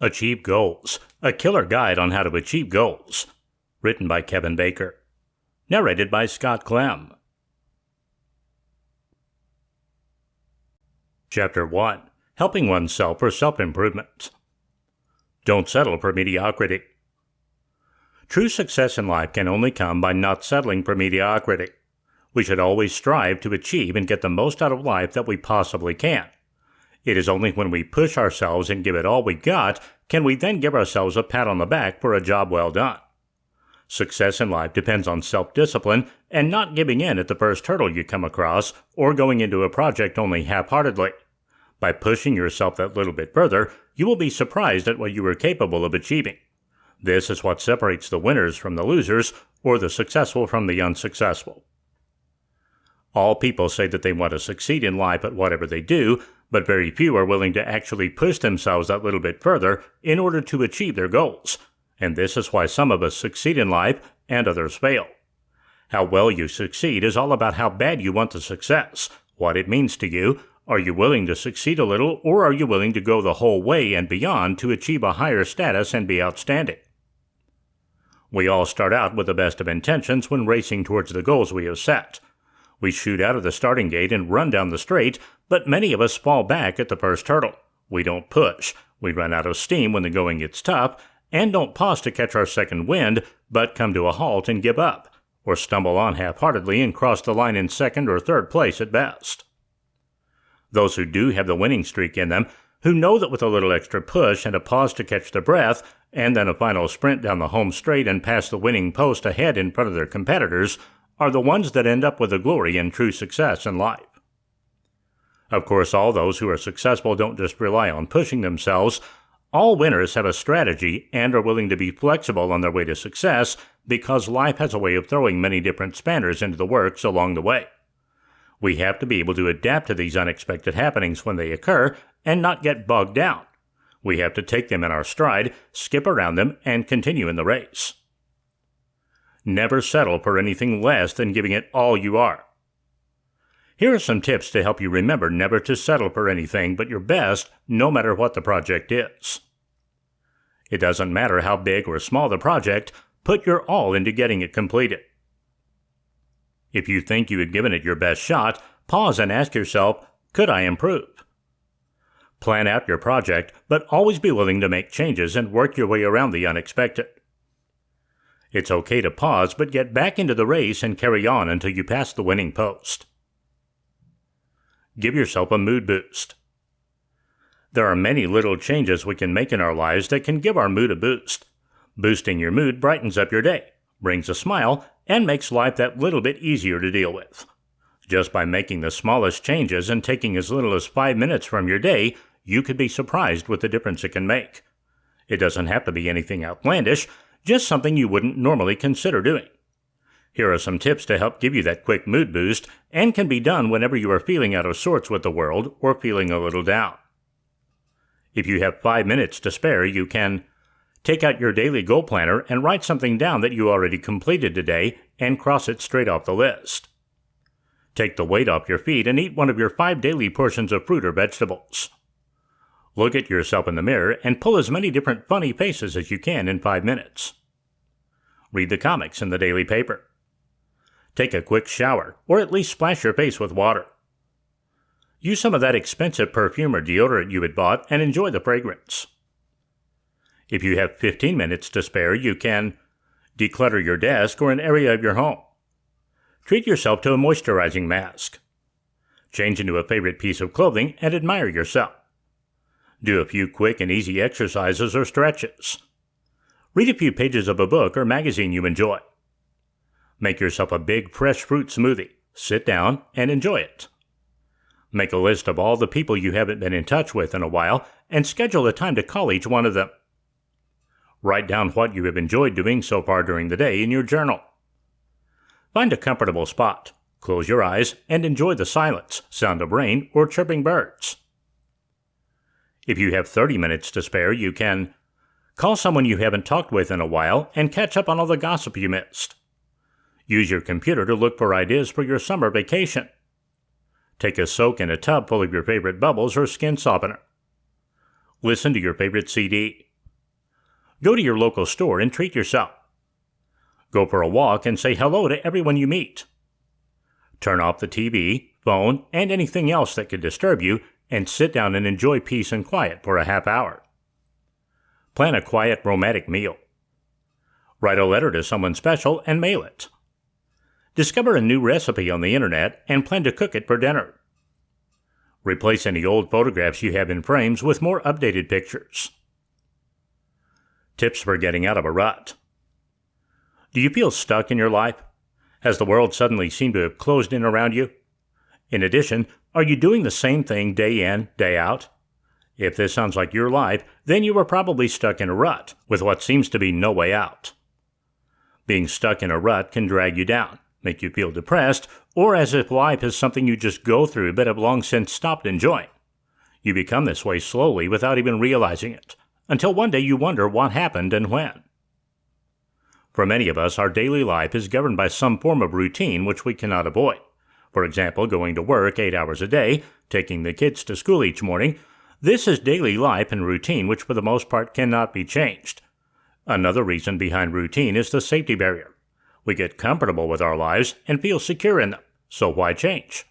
Achieve Goals, a killer guide on how to achieve goals. Written by Kevin Baker. Narrated by Scott Clem. Chapter 1. Helping Oneself for Self-Improvement. Don't settle for mediocrity. True success in life can only come by not settling for mediocrity. We should always strive to achieve and get the most out of life that we possibly can. It is only when we push ourselves and give it all we got can we then give ourselves a pat on the back for a job well done. Success in life depends on self-discipline and not giving in at the first hurdle you come across or going into a project only half-heartedly. By pushing yourself that little bit further, you will be surprised at what you are capable of achieving. This is what separates the winners from the losers or the successful from the unsuccessful. All people say that they want to succeed in life at whatever they do, but very few are willing to actually push themselves that little bit further in order to achieve their goals. And this is why some of us succeed in life and others fail. How well you succeed is all about how bad you want the success, what it means to you. Are you willing to succeed a little, or are you willing to go the whole way and beyond to achieve a higher status and be outstanding? We all start out with the best of intentions when racing towards the goals we have set. We shoot out of the starting gate and run down the straight, but many of us fall back at the first hurdle. We don't push. We run out of steam when the going gets tough, and don't pause to catch our second wind, but come to a halt and give up, or stumble on half-heartedly and cross the line in second or third place at best. Those who do have the winning streak in them, who know that with a little extra push and a pause to catch their breath, and then a final sprint down the home straight and past the winning post ahead in front of their competitors, are the ones that end up with the glory and true success in life. Of course, all those who are successful don't just rely on pushing themselves. All winners have a strategy and are willing to be flexible on their way to success because life has a way of throwing many different spanners into the works along the way. We have to be able to adapt to these unexpected happenings when they occur and not get bogged down. We have to take them in our stride, skip around them, and continue in the race. Never settle for anything less than giving it all you are. Here are some tips to help you remember never to settle for anything but your best, no matter what the project is. It doesn't matter how big or small the project, put your all into getting it completed. If you think you have given it your best shot, pause and ask yourself, could I improve? Plan out your project, but always be willing to make changes and work your way around the unexpected. It's okay to pause, but get back into the race and carry on until you pass the winning post. Give yourself a mood boost. There are many little changes we can make in our lives that can give our mood a boost. Boosting your mood brightens up your day, brings a smile, and makes life that little bit easier to deal with. Just by making the smallest changes and taking as little as 5 minutes from your day, you could be surprised with the difference it can make. It doesn't have to be anything outlandish, just something you wouldn't normally consider doing. Here are some tips to help give you that quick mood boost and can be done whenever you are feeling out of sorts with the world or feeling a little down. If you have 5 minutes to spare, you can take out your daily goal planner and write something down that you already completed today and cross it straight off the list. Take the weight off your feet and eat one of your 5 daily portions of fruit or vegetables. Look at yourself in the mirror and pull as many different funny faces as you can in 5 minutes. Read the comics in the daily paper. Take a quick shower, or at least splash your face with water. Use some of that expensive perfume or deodorant you had bought and enjoy the fragrance. If you have 15 minutes to spare, you can declutter your desk or an area of your home. Treat yourself to a moisturizing mask. Change into a favorite piece of clothing and admire yourself. Do a few quick and easy exercises or stretches. Read a few pages of a book or magazine you enjoy. Make yourself a big fresh fruit smoothie. Sit down and enjoy it. Make a list of all the people you haven't been in touch with in a while and schedule a time to call each one of them. Write down what you have enjoyed doing so far during the day in your journal. Find a comfortable spot. Close your eyes and enjoy the silence, sound of rain, or chirping birds. If you have 30 minutes to spare, you can call someone you haven't talked with in a while and catch up on all the gossip you missed. Use your computer to look for ideas for your summer vacation. Take a soak in a tub full of your favorite bubbles or skin softener. Listen to your favorite CD. Go to your local store and treat yourself. Go for a walk and say hello to everyone you meet. Turn off the TV, phone, and anything else that could disturb you, and sit down and enjoy peace and quiet for a half hour. Plan a quiet, romantic meal. Write a letter to someone special and mail it. Discover a new recipe on the internet and plan to cook it for dinner. Replace any old photographs you have in frames with more updated pictures. Tips for getting out of a rut. Do you feel stuck in your life? Has the world suddenly seemed to have closed in around you? In addition, are you doing the same thing day in, day out? If this sounds like your life, then you are probably stuck in a rut with what seems to be no way out. Being stuck in a rut can drag you down, make you feel depressed, or as if life is something you just go through but have long since stopped enjoying. You become this way slowly without even realizing it, until one day you wonder what happened and when. For many of us, our daily life is governed by some form of routine which we cannot avoid. For example, going to work 8 hours a day, taking the kids to school each morning. This is daily life and routine which for the most part cannot be changed. Another reason behind routine is the safety barrier. We get comfortable with our lives and feel secure in them, so why change?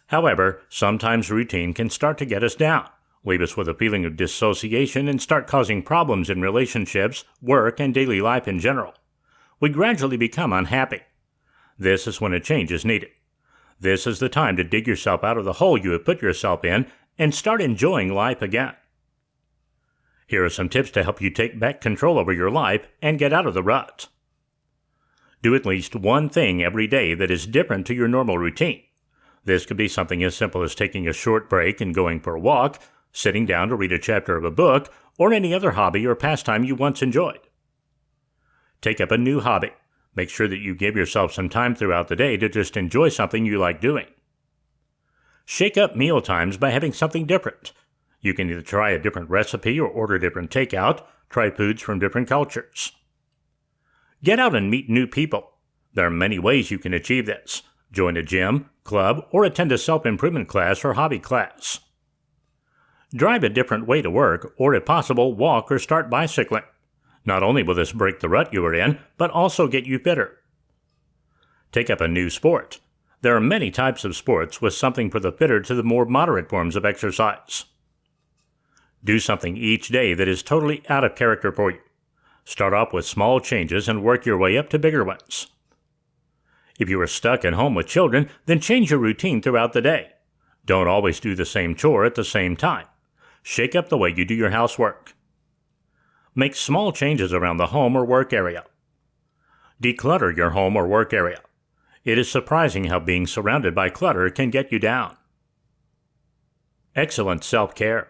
However, sometimes routine can start to get us down, leave us with a feeling of dissociation, and start causing problems in relationships, work, and daily life in general. We gradually become unhappy. This is when a change is needed. This is the time to dig yourself out of the hole you have put yourself in and start enjoying life again. Here are some tips to help you take back control over your life and get out of the rut. Do at least one thing every day that is different to your normal routine. This could be something as simple as taking a short break and going for a walk, sitting down to read a chapter of a book, or any other hobby or pastime you once enjoyed. Take up a new hobby. Make sure that you give yourself some time throughout the day to just enjoy something you like doing. Shake up meal times by having something different. You can either try a different recipe or order different takeout, try foods from different cultures. Get out and meet new people. There are many ways you can achieve this. Join a gym, club, or attend a self-improvement class or hobby class. Drive a different way to work, or if possible, walk or start bicycling. Not only will this break the rut you are in, but also get you fitter. Take up a new sport. There are many types of sports with something for the fitter to the more moderate forms of exercise. Do something each day that is totally out of character for you. Start off with small changes and work your way up to bigger ones. If you are stuck at home with children, then change your routine throughout the day. Don't always do the same chore at the same time. Shake up the way you do your housework. Make small changes around the home or work area. Declutter your home or work area. It is surprising how being surrounded by clutter can get you down. Excellent self-care.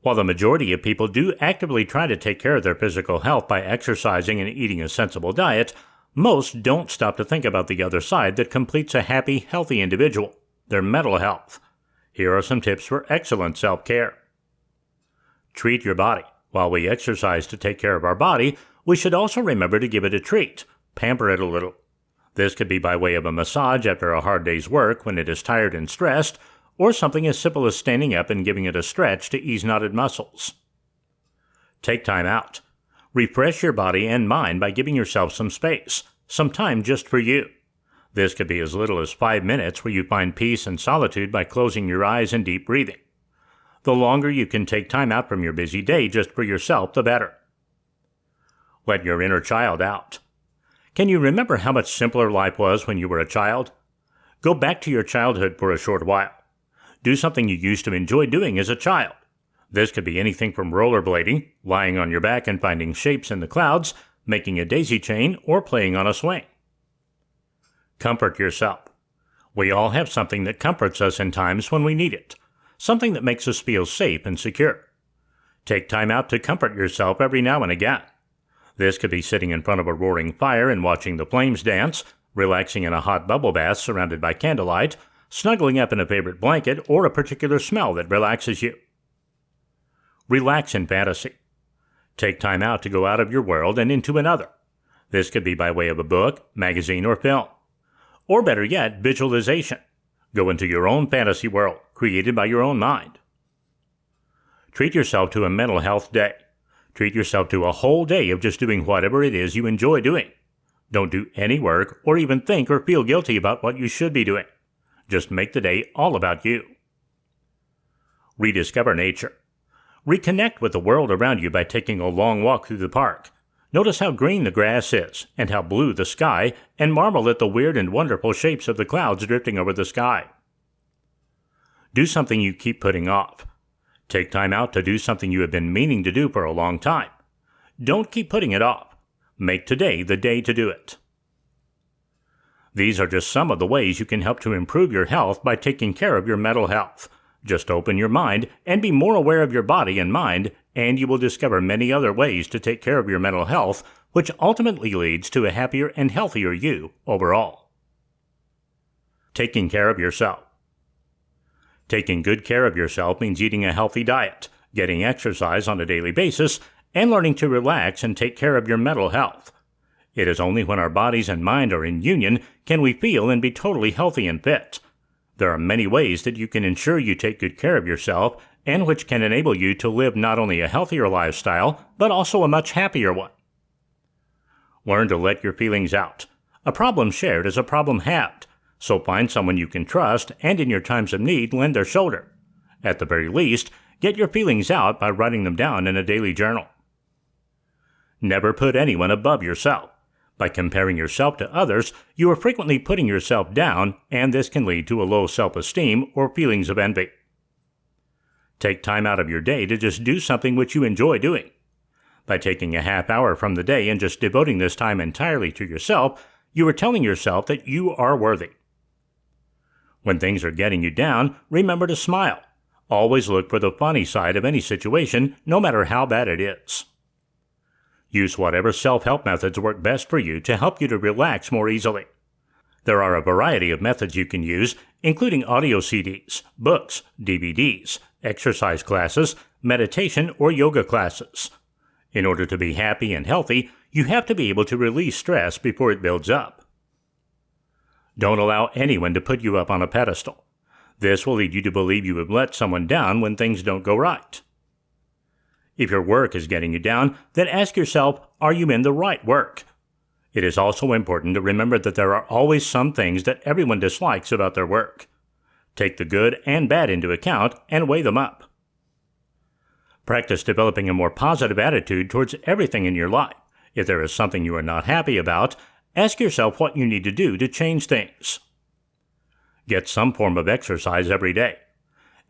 While the majority of people do actively try to take care of their physical health by exercising and eating a sensible diet, most don't stop to think about the other side that completes a happy, healthy individual, their mental health. Here are some tips for excellent self-care. Treat your body. While we exercise to take care of our body, we should also remember to give it a treat, pamper it a little. This could be by way of a massage after a hard day's work when it is tired and stressed, or something as simple as standing up and giving it a stretch to ease knotted muscles. Take time out. Refresh your body and mind by giving yourself some space, some time just for you. This could be as little as 5 minutes where you find peace and solitude by closing your eyes and deep breathing. The longer you can take time out from your busy day just for yourself, the better. Let your inner child out. Can you remember how much simpler life was when you were a child? Go back to your childhood for a short while. Do something you used to enjoy doing as a child. This could be anything from rollerblading, lying on your back and finding shapes in the clouds, making a daisy chain, or playing on a swing. Comfort yourself. We all have something that comforts us in times when we need it. Something that makes us feel safe and secure. Take time out to comfort yourself every now and again. This could be sitting in front of a roaring fire and watching the flames dance, relaxing in a hot bubble bath surrounded by candlelight, snuggling up in a favorite blanket, or a particular smell that relaxes you. Relax in fantasy. Take time out to go out of your world and into another. This could be by way of a book, magazine, or film. Or better yet, visualization. Go into your own fantasy world, created by your own mind. Treat yourself to a mental health day. Treat yourself to a whole day of just doing whatever it is you enjoy doing. Don't do any work or even think or feel guilty about what you should be doing. Just make the day all about you. Rediscover nature. Reconnect with the world around you by taking a long walk through the park. Notice how green the grass is and how blue the sky, and marvel at the weird and wonderful shapes of the clouds drifting over the sky. Do something you keep putting off. Take time out to do something you have been meaning to do for a long time. Don't keep putting it off. Make today the day to do it. These are just some of the ways you can help to improve your health by taking care of your mental health. Just open your mind and be more aware of your body and mind, and you will discover many other ways to take care of your mental health, which ultimately leads to a happier and healthier you overall. Taking care of yourself. Taking good care of yourself means eating a healthy diet, getting exercise on a daily basis, and learning to relax and take care of your mental health. It is only when our bodies and mind are in union can we feel and be totally healthy and fit. There are many ways that you can ensure you take good care of yourself, and which can enable you to live not only a healthier lifestyle, but also a much happier one. Learn to let your feelings out. A problem shared is a problem halved, so find someone you can trust and in your times of need lend their shoulder. At the very least, get your feelings out by writing them down in a daily journal. Never put anyone above yourself. By comparing yourself to others, you are frequently putting yourself down, and this can lead to a low self-esteem or feelings of envy. Take time out of your day to just do something which you enjoy doing. By taking a half hour from the day and just devoting this time entirely to yourself, you are telling yourself that you are worthy. When things are getting you down, remember to smile. Always look for the funny side of any situation, no matter how bad it is. Use whatever self-help methods work best for you to help you to relax more easily. There are a variety of methods you can use, including audio CDs, books, DVDs, exercise classes, meditation, or yoga classes. In order to be happy and healthy, you have to be able to release stress before it builds up. Don't allow anyone to put you up on a pedestal. This will lead you to believe you have let someone down when things don't go right. If your work is getting you down, then ask yourself, are you in the right work? It is also important to remember that there are always some things that everyone dislikes about their work. Take the good and bad into account and weigh them up. Practice developing a more positive attitude towards everything in your life. If there is something you are not happy about, ask yourself what you need to do to change things. Get some form of exercise every day.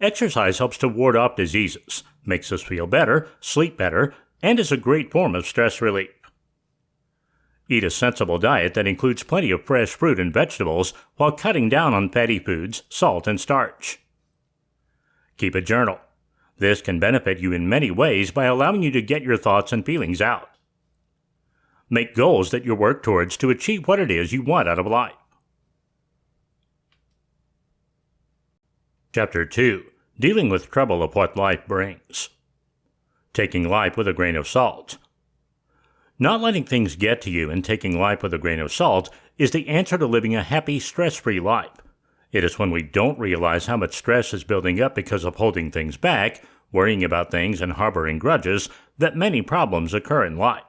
Exercise helps to ward off diseases, makes us feel better, sleep better, and is a great form of stress relief. Eat a sensible diet that includes plenty of fresh fruit and vegetables while cutting down on fatty foods, salt, and starch. Keep a journal. This can benefit you in many ways by allowing you to get your thoughts and feelings out. Make goals that you work towards to achieve what it is you want out of life. Chapter 2. Dealing with trouble of what life brings. Taking life with a grain of salt. Not letting things get to you and taking life with a grain of salt is the answer to living a happy, stress-free life. It is when we don't realize how much stress is building up because of holding things back, worrying about things, and harboring grudges that many problems occur in life.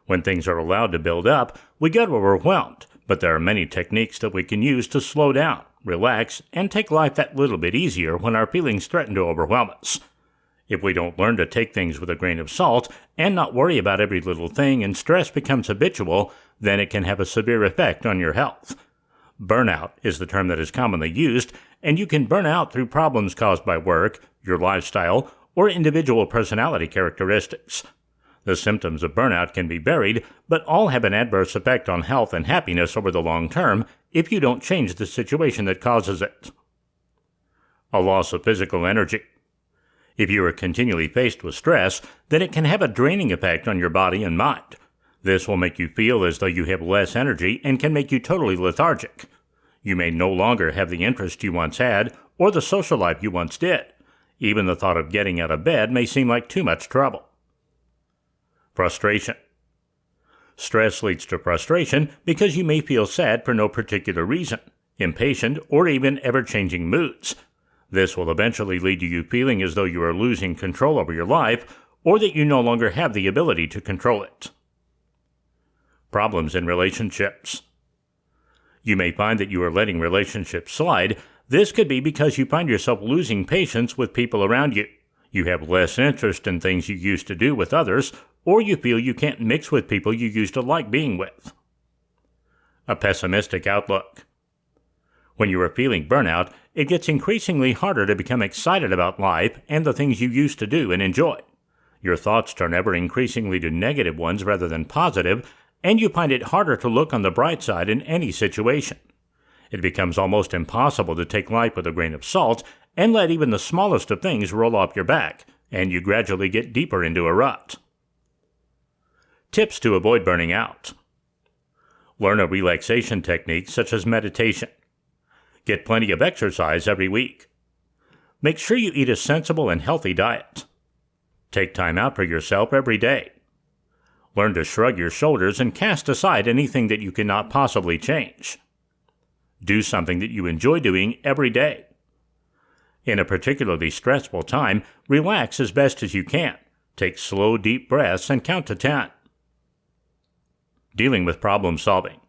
When things are allowed to build up, we get overwhelmed, but there are many techniques that we can use to slow down, relax, and take life that little bit easier when our feelings threaten to overwhelm us. If we don't learn to take things with a grain of salt and not worry about every little thing and stress becomes habitual, then it can have a severe effect on your health. Burnout is the term that is commonly used, and you can burn out through problems caused by work, your lifestyle, or individual personality characteristics. The symptoms of burnout can be varied, but all have an adverse effect on health and happiness over the long term if you don't change the situation that causes it. A loss of physical energy. If you are continually faced with stress, then it can have a draining effect on your body and mind. This will make you feel as though you have less energy and can make you totally lethargic. You may no longer have the interest you once had or the social life you once did. Even the thought of getting out of bed may seem like too much trouble. Frustration. Stress leads to frustration because you may feel sad for no particular reason, impatient, or even ever-changing moods. This will eventually lead to you feeling as though you are losing control over your life, or that you no longer have the ability to control it. Problems in relationships. You may find that you are letting relationships slide. This could be because you find yourself losing patience with people around you. You have less interest in things you used to do with others, or you feel you can't mix with people you used to like being with. A pessimistic outlook. When you are feeling burnout, it gets increasingly harder to become excited about life and the things you used to do and enjoy. Your thoughts turn ever increasingly to negative ones rather than positive, and you find it harder to look on the bright side in any situation. It becomes almost impossible to take life with a grain of salt and let even the smallest of things roll off your back, and you gradually get deeper into a rut. Tips to avoid burning out. Learn a relaxation technique such as meditation. Get plenty of exercise every week. Make sure you eat a sensible and healthy diet. Take time out for yourself every day. Learn to shrug your shoulders and cast aside anything that you cannot possibly change. Do something that you enjoy doing every day. In a particularly stressful time, relax as best as you can. Take slow, deep breaths and count to 10. Dealing with problem solving.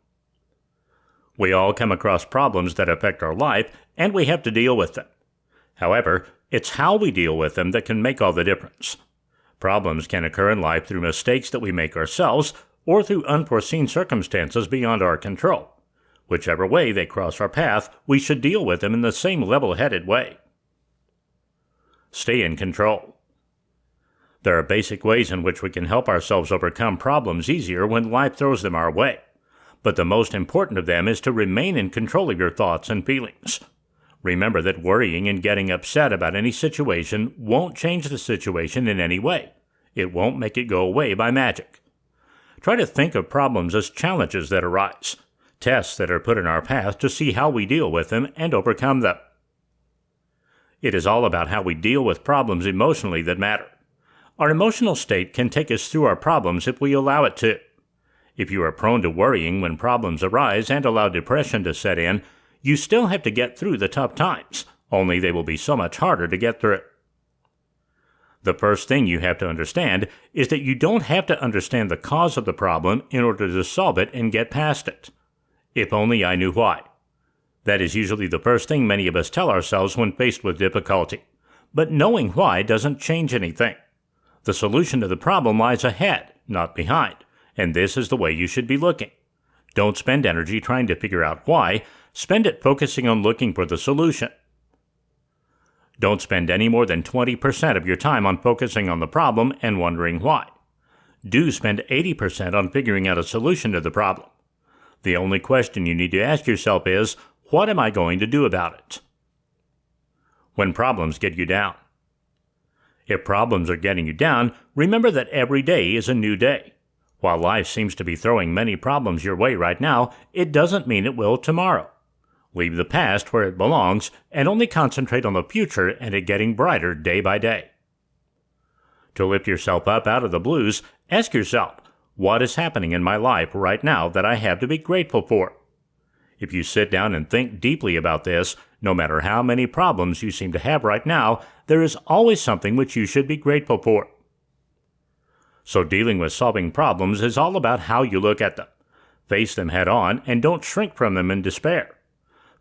We all come across problems that affect our life, and we have to deal with them. However, it's how we deal with them that can make all the difference. Problems can occur in life through mistakes that we make ourselves or through unforeseen circumstances beyond our control. Whichever way they cross our path, we should deal with them in the same level-headed way. Stay in control. There are basic ways in which we can help ourselves overcome problems easier when life throws them our way. But the most important of them is to remain in control of your thoughts and feelings. Remember that worrying and getting upset about any situation won't change the situation in any way. It won't make it go away by magic. Try to think of problems as challenges that arise, tests that are put in our path to see how we deal with them and overcome them. It is all about how we deal with problems emotionally that matter. Our emotional state can take us through our problems if we allow it to. If you are prone to worrying when problems arise and allow depression to set in, you still have to get through the tough times, only they will be so much harder to get through. The first thing you have to understand is that you don't have to understand the cause of the problem in order to solve it and get past it. If only I knew why. That is usually the first thing many of us tell ourselves when faced with difficulty. But knowing why doesn't change anything. The solution to the problem lies ahead, not behind, and this is the way you should be looking. Don't spend energy trying to figure out why. Spend it focusing on looking for the solution. Don't spend any more than 20% of your time on focusing on the problem and wondering why. Do spend 80% on figuring out a solution to the problem. The only question you need to ask yourself is, what am I going to do about it? When problems get you down. If problems are getting you down, remember that every day is a new day. While life seems to be throwing many problems your way right now, it doesn't mean it will tomorrow. Leave the past where it belongs and only concentrate on the future and it getting brighter day by day. To lift yourself up out of the blues, ask yourself, what is happening in my life right now that I have to be grateful for? If you sit down and think deeply about this, no matter how many problems you seem to have right now, there is always something which you should be grateful for. So dealing with solving problems is all about how you look at them. Face them head on and don't shrink from them in despair.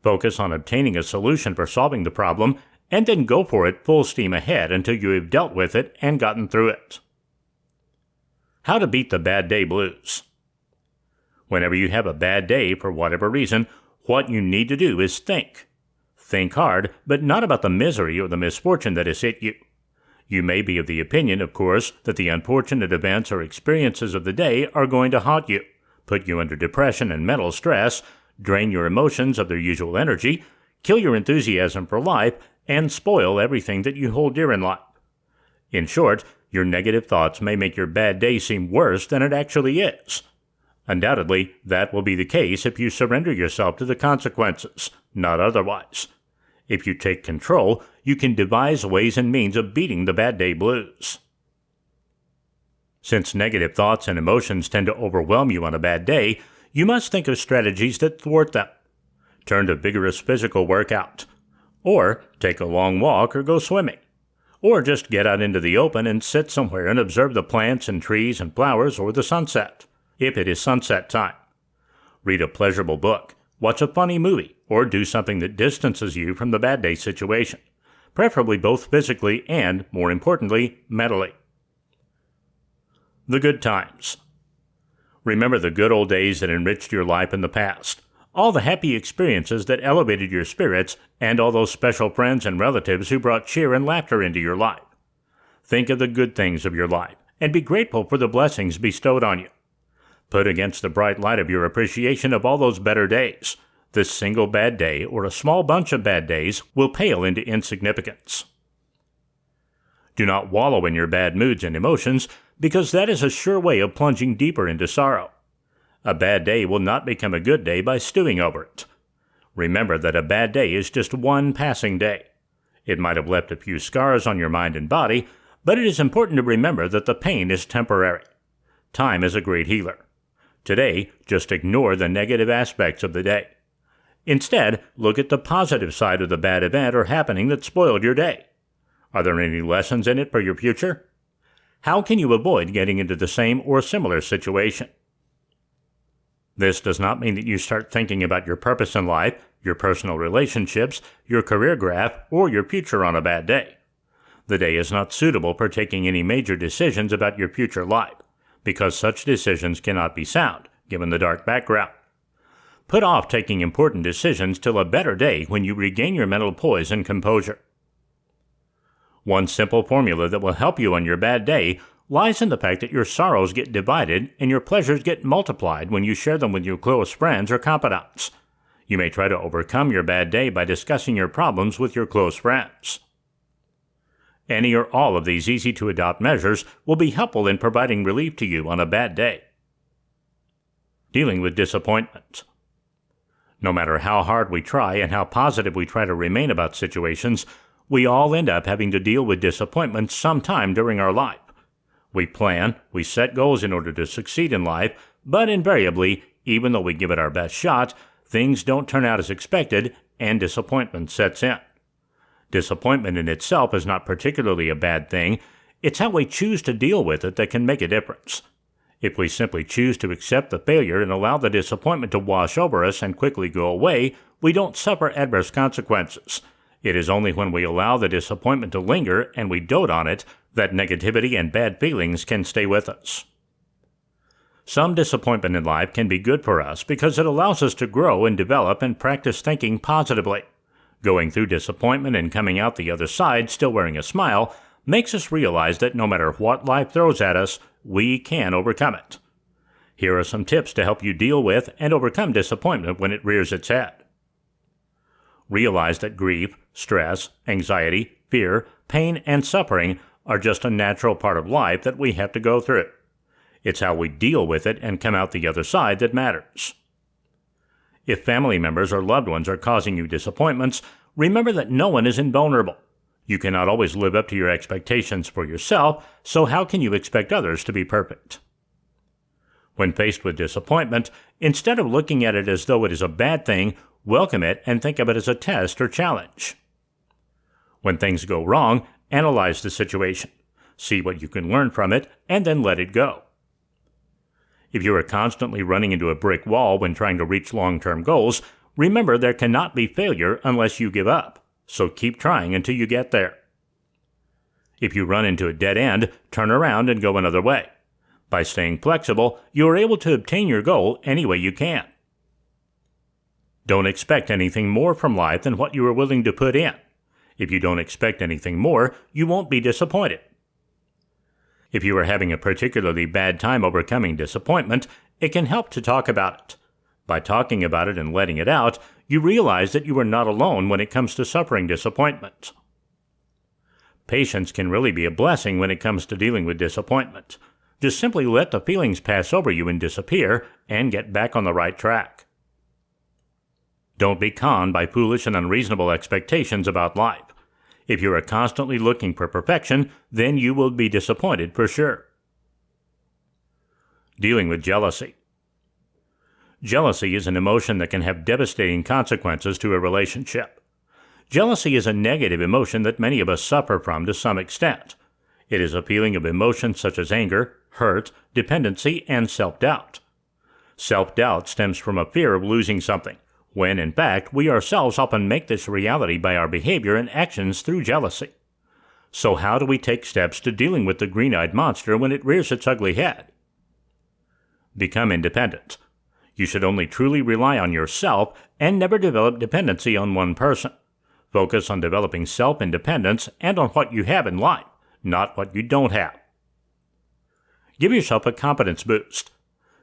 Focus on obtaining a solution for solving the problem and then go for it full steam ahead until you have dealt with it and gotten through it. How to beat the bad day blues. Whenever you have a bad day for whatever reason, what you need to do is think. Think hard, but not about the misery or the misfortune that has hit you. You may be of the opinion, of course, that the unfortunate events or experiences of the day are going to haunt you, put you under depression and mental stress, drain your emotions of their usual energy, kill your enthusiasm for life, and spoil everything that you hold dear in life. In short, your negative thoughts may make your bad day seem worse than it actually is. Undoubtedly, that will be the case if you surrender yourself to the consequences, not otherwise. If you take control, you can devise ways and means of beating the bad day blues. Since negative thoughts and emotions tend to overwhelm you on a bad day, you must think of strategies that thwart them. Turn to vigorous physical workout. Or take a long walk or go swimming. Or just get out into the open and sit somewhere and observe the plants and trees and flowers or the sunset, if it is sunset time. Read a pleasurable book, watch a funny movie, or do something that distances you from the bad day situation, preferably both physically and, more importantly, mentally. The good times. Remember the good old days that enriched your life in the past, all the happy experiences that elevated your spirits, and all those special friends and relatives who brought cheer and laughter into your life. Think of the good things of your life, and be grateful for the blessings bestowed on you. Put against the bright light of your appreciation of all those better days. This single bad day or a small bunch of bad days will pale into insignificance. Do not wallow in your bad moods and emotions, because that is a sure way of plunging deeper into sorrow. A bad day will not become a good day by stewing over it. Remember that a bad day is just one passing day. It might have left a few scars on your mind and body, but it is important to remember that the pain is temporary. Time is a great healer. Today, just ignore the negative aspects of the day. Instead, look at the positive side of the bad event or happening that spoiled your day. Are there any lessons in it for your future? How can you avoid getting into the same or similar situation? This does not mean that you start thinking about your purpose in life, your personal relationships, your career graph, or your future on a bad day. The day is not suitable for taking any major decisions about your future life, because such decisions cannot be sound, given the dark background. Put off taking important decisions till a better day when you regain your mental poise and composure. One simple formula that will help you on your bad day lies in the fact that your sorrows get divided and your pleasures get multiplied when you share them with your close friends or confidants. You may try to overcome your bad day by discussing your problems with your close friends. Any or all of these easy-to-adopt measures will be helpful in providing relief to you on a bad day. Dealing with disappointment. No matter how hard we try and how positive we try to remain about situations, we all end up having to deal with disappointment sometime during our life. We plan, we set goals in order to succeed in life, but invariably, even though we give it our best shot, things don't turn out as expected and disappointment sets in. Disappointment in itself is not particularly a bad thing. It's how we choose to deal with it that can make a difference. If we simply choose to accept the failure and allow the disappointment to wash over us and quickly go away, we don't suffer adverse consequences. It is only when we allow the disappointment to linger and we dote on it that negativity and bad feelings can stay with us. Some disappointment in life can be good for us because it allows us to grow and develop and practice thinking positively. Going through disappointment and coming out the other side still wearing a smile makes us realize that no matter what life throws at us, we can overcome it. Here are some tips to help you deal with and overcome disappointment when it rears its head. Realize that grief, stress, anxiety, fear, pain, and suffering are just a natural part of life that we have to go through. It's how we deal with it and come out the other side that matters. If family members or loved ones are causing you disappointments, remember that no one is invulnerable. You cannot always live up to your expectations for yourself, so how can you expect others to be perfect? When faced with disappointment, instead of looking at it as though it is a bad thing, welcome it and think of it as a test or challenge. When things go wrong, analyze the situation, see what you can learn from it, and then let it go. If you are constantly running into a brick wall when trying to reach long-term goals, remember there cannot be failure unless you give up, so keep trying until you get there. If you run into a dead end, turn around and go another way. By staying flexible, you are able to obtain your goal any way you can. Don't expect anything more from life than what you are willing to put in. If you don't expect anything more, you won't be disappointed. If you are having a particularly bad time overcoming disappointment, it can help to talk about it. By talking about it and letting it out, you realize that you are not alone when it comes to suffering disappointment. Patience can really be a blessing when it comes to dealing with disappointment. Just simply let the feelings pass over you and disappear, and get back on the right track. Don't be conned by foolish and unreasonable expectations about life. If you are constantly looking for perfection, then you will be disappointed for sure. Dealing with jealousy. Jealousy is an emotion that can have devastating consequences to a relationship. Jealousy is a negative emotion that many of us suffer from to some extent. It is a feeling of emotions such as anger, hurt, dependency, and self-doubt. Self-doubt stems from a fear of losing something, when in fact we ourselves often make this reality by our behavior and actions through jealousy. So how do we take steps to dealing with the green-eyed monster when it rears its ugly head? Become independent. You should only truly rely on yourself and never develop dependency on one person. Focus on developing self-independence and on what you have in life, not what you don't have. Give yourself a confidence boost.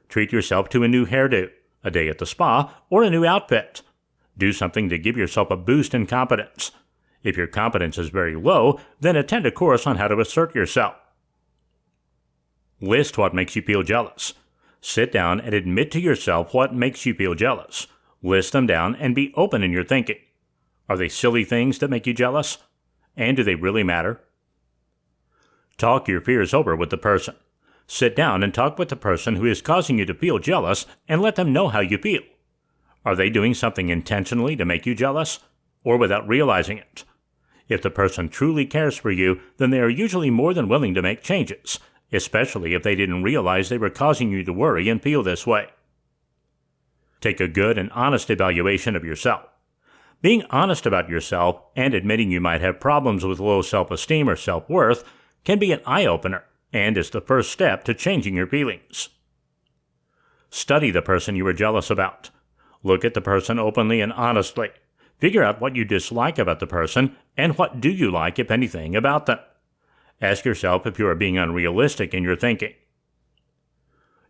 Treat yourself to a new hairdo, a day at the spa, or a new outfit. Do something to give yourself a boost in confidence. If your confidence is very low, then attend a course on how to assert yourself. List what makes you feel jealous. Sit down and admit to yourself what makes you feel jealous. List them down and be open in your thinking. Are they silly things that make you jealous? And do they really matter? Talk your fears over with the person. Sit down and talk with the person who is causing you to feel jealous and let them know how you feel. Are they doing something intentionally to make you jealous, or without realizing it? If the person truly cares for you, then they are usually more than willing to make changes, especially if they didn't realize they were causing you to worry and feel this way. Take a good and honest evaluation of yourself. Being honest about yourself and admitting you might have problems with low self-esteem or self-worth can be an eye-opener and is the first step to changing your feelings. Study the person you are jealous about. Look at the person openly and honestly. Figure out what you dislike about the person and what do you like, if anything, about them. Ask yourself if you are being unrealistic in your thinking.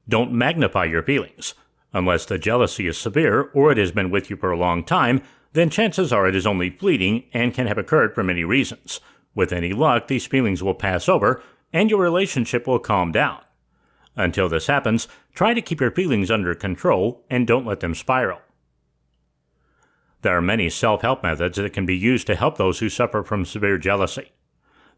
Don't magnify your feelings. Unless the jealousy is severe or it has been with you for a long time, then chances are it is only fleeting and can have occurred for many reasons. With any luck, these feelings will pass over and your relationship will calm down. Until this happens, try to keep your feelings under control and don't let them spiral. There are many self-help methods that can be used to help those who suffer from severe jealousy.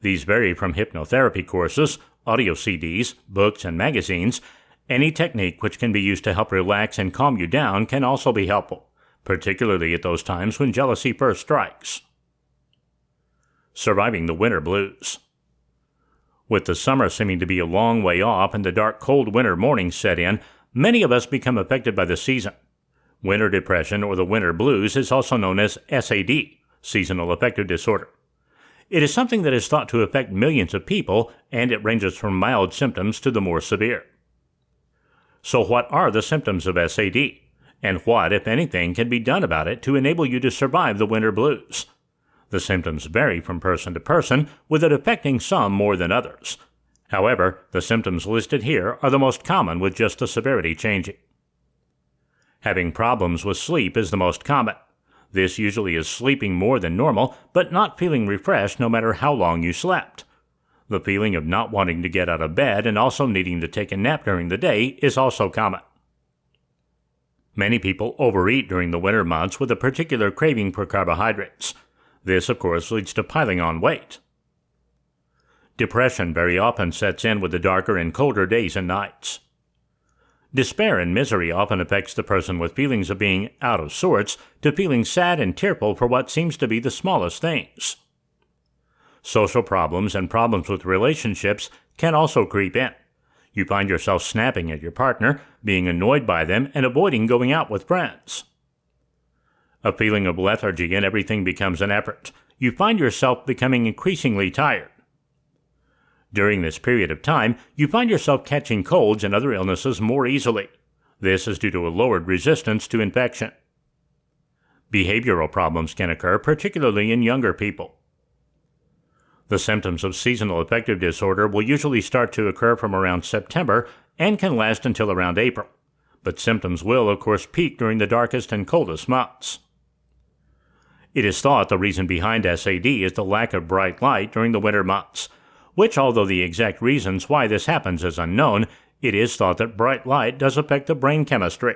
These vary from hypnotherapy courses, audio CDs, books, and magazines. Any technique which can be used to help relax and calm you down can also be helpful, particularly at those times when jealousy first strikes. Surviving the winter blues. With the summer seeming to be a long way off and the dark, cold winter mornings set in, many of us become affected by the season. Winter depression, or the winter blues, is also known as SAD, seasonal affective disorder. It is something that is thought to affect millions of people, and it ranges from mild symptoms to the more severe. So what are the symptoms of SAD? And what, if anything, can be done about it to enable you to survive the winter blues? The symptoms vary from person to person, with it affecting some more than others. However, the symptoms listed here are the most common, with just the severity changing. Having problems with sleep is the most common. This usually is sleeping more than normal, but not feeling refreshed no matter how long you slept. The feeling of not wanting to get out of bed and also needing to take a nap during the day is also common. Many people overeat during the winter months with a particular craving for carbohydrates. This, of course, leads to piling on weight. Depression very often sets in with the darker and colder days and nights. Despair and misery often affects the person with feelings of being out of sorts to feeling sad and tearful for what seems to be the smallest things. Social problems and problems with relationships can also creep in. You find yourself snapping at your partner, being annoyed by them, and avoiding going out with friends. A feeling of lethargy and everything becomes an effort. You find yourself becoming increasingly tired. During this period of time, you find yourself catching colds and other illnesses more easily. This is due to a lowered resistance to infection. Behavioral problems can occur, particularly in younger people. The symptoms of seasonal affective disorder will usually start to occur from around September and can last until around April, but symptoms will, of course, peak during the darkest and coldest months. It is thought the reason behind SAD is the lack of bright light during the winter months, which, although the exact reasons why this happens is unknown, it is thought that bright light does affect the brain chemistry.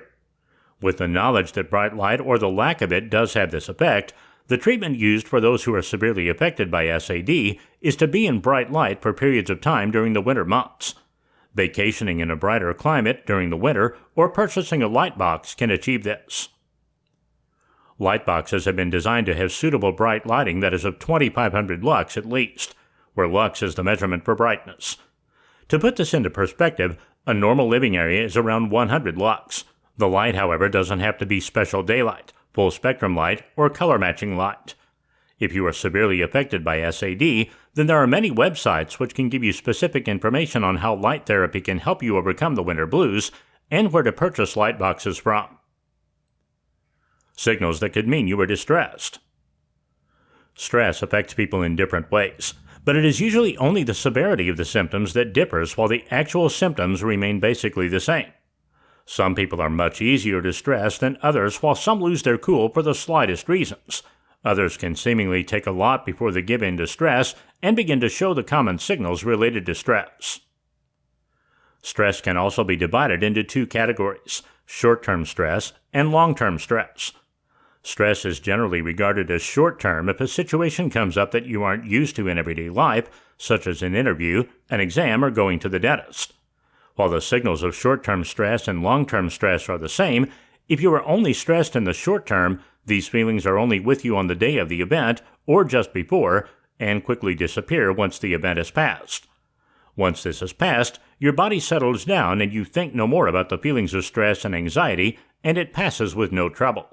With the knowledge that bright light, or the lack of it, does have this effect, the treatment used for those who are severely affected by SAD is to be in bright light for periods of time during the winter months. Vacationing in a brighter climate during the winter or purchasing a light box can achieve this. Light boxes have been designed to have suitable bright lighting that is of 2500 lux at least, where lux is the measurement for brightness. To put this into perspective, a normal living area is around 100 lux. The light, however, doesn't have to be special daylight, full spectrum light, or color matching light. If you are severely affected by SAD, then there are many websites which can give you specific information on how light therapy can help you overcome the winter blues and where to purchase light boxes from. Signals that could mean you are distressed. Stress affects people in different ways, but it is usually only the severity of the symptoms that differs while the actual symptoms remain basically the same. Some people are much easier distressed than others, while some lose their cool for the slightest reasons. Others can seemingly take a lot before they give in to stress and begin to show the common signals related to stress. Stress can also be divided into two categories: short-term stress and long-term stress. Stress is generally regarded as short-term if a situation comes up that you aren't used to in everyday life, such as an interview, an exam, or going to the dentist. While the signals of short-term stress and long-term stress are the same, if you are only stressed in the short term, these feelings are only with you on the day of the event or just before, and quickly disappear once the event has passed. Once this has passed, your body settles down and you think no more about the feelings of stress and anxiety, and it passes with no trouble.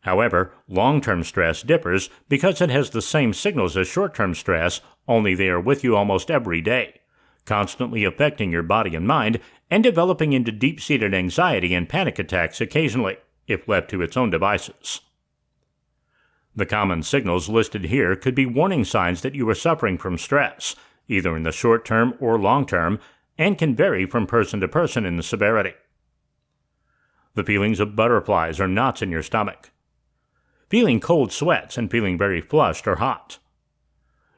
However, long-term stress differs because it has the same signals as short-term stress, only they are with you almost every day, constantly affecting your body and mind and developing into deep-seated anxiety and panic attacks occasionally, if left to its own devices. The common signals listed here could be warning signs that you are suffering from stress, either in the short term or long term, and can vary from person to person in the severity. The feelings of butterflies or knots in your stomach. Feeling cold sweats and feeling very flushed or hot.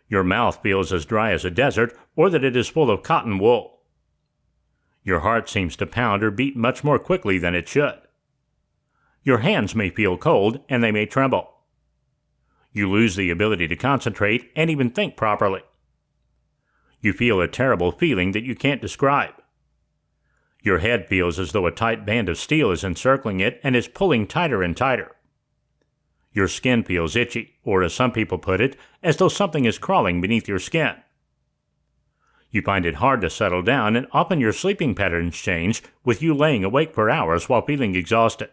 Your mouth feels as dry as a desert or that it is full of cotton wool. Your heart seems to pound or beat much more quickly than it should. Your hands may feel cold and they may tremble. You lose the ability to concentrate and even think properly. You feel a terrible feeling that you can't describe. Your head feels as though a tight band of steel is encircling it and is pulling tighter and tighter. Your skin feels itchy, or as some people put it, as though something is crawling beneath your skin. You find it hard to settle down, and often your sleeping patterns change, with you laying awake for hours while feeling exhausted.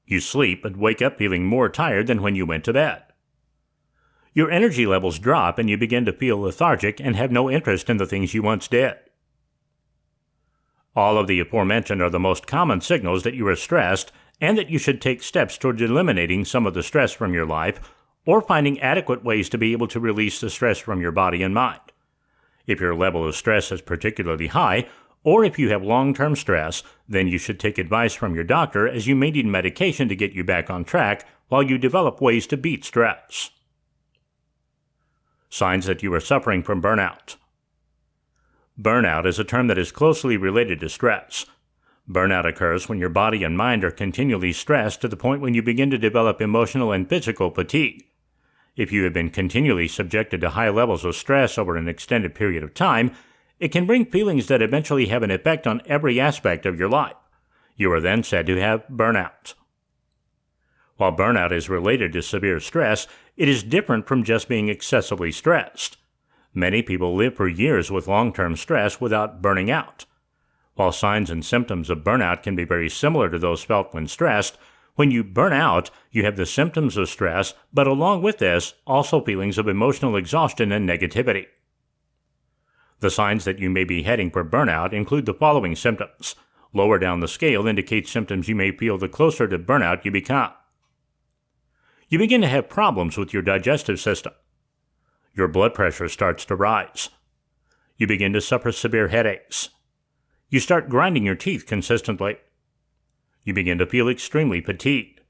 You sleep but wake up feeling more tired than when you went to bed. Your energy levels drop and you begin to feel lethargic and have no interest in the things you once did. All of the aforementioned are the most common signals that you are stressed and that you should take steps towards eliminating some of the stress from your life or finding adequate ways to be able to release the stress from your body and mind. If your level of stress is particularly high, or if you have long-term stress, then you should take advice from your doctor as you may need medication to get you back on track while you develop ways to beat stress. Signs that you are suffering from burnout. Burnout is a term that is closely related to stress. Burnout occurs when your body and mind are continually stressed to the point when you begin to develop emotional and physical fatigue. If you have been continually subjected to high levels of stress over an extended period of time, it can bring feelings that eventually have an effect on every aspect of your life. You are then said to have burnout. While burnout is related to severe stress, it is different from just being excessively stressed. Many people live for years with long-term stress without burning out. While signs and symptoms of burnout can be very similar to those felt when stressed, when you burn out, you have the symptoms of stress, but along with this, also feelings of emotional exhaustion and negativity. The signs that you may be heading for burnout include the following symptoms. Lower down the scale indicates symptoms you may feel the closer to burnout you become. You begin to have problems with your digestive system. Your blood pressure starts to rise. You begin to suffer severe headaches. You start grinding your teeth consistently. You begin to feel extremely fatigued.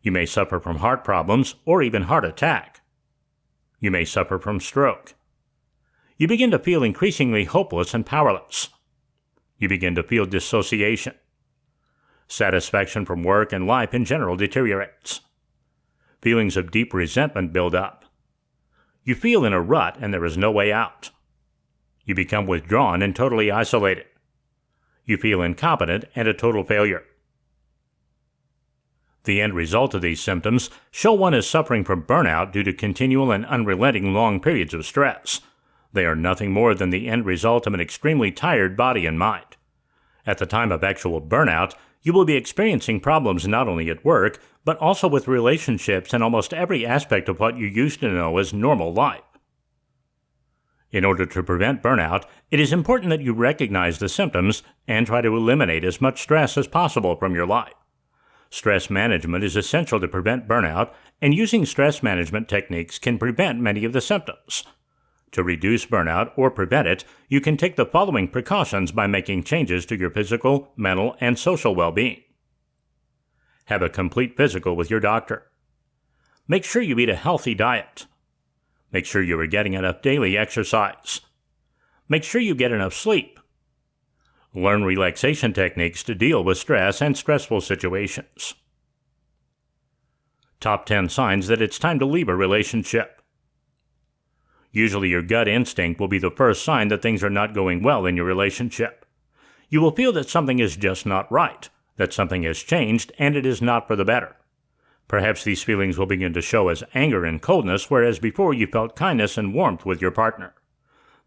You may suffer from heart problems or even heart attack. You may suffer from stroke. You begin to feel increasingly hopeless and powerless. You begin to feel dissociation. Satisfaction from work and life in general deteriorates. Feelings of deep resentment build up. You feel in a rut and there is no way out. You become withdrawn and totally isolated. You feel incompetent and a total failure. The end result of these symptoms show one is suffering from burnout due to continual and unrelenting long periods of stress. They are nothing more than the end result of an extremely tired body and mind. At the time of actual burnout, you will be experiencing problems not only at work, but also with relationships and almost every aspect of what you used to know as normal life. In order to prevent burnout, it is important that you recognize the symptoms and try to eliminate as much stress as possible from your life. Stress management is essential to prevent burnout, and using stress management techniques can prevent many of the symptoms. To reduce burnout or prevent it, you can take the following precautions by making changes to your physical, mental, and social well-being. Have a complete physical with your doctor. Make sure you eat a healthy diet. Make sure you are getting enough daily exercise. Make sure you get enough sleep. Learn relaxation techniques to deal with stress and stressful situations. Top 10 signs that it's time to leave a relationship. Usually your gut instinct will be the first sign that things are not going well in your relationship. You will feel that something is just not right, that something has changed, and it is not for the better. Perhaps these feelings will begin to show as anger and coldness, whereas before you felt kindness and warmth with your partner.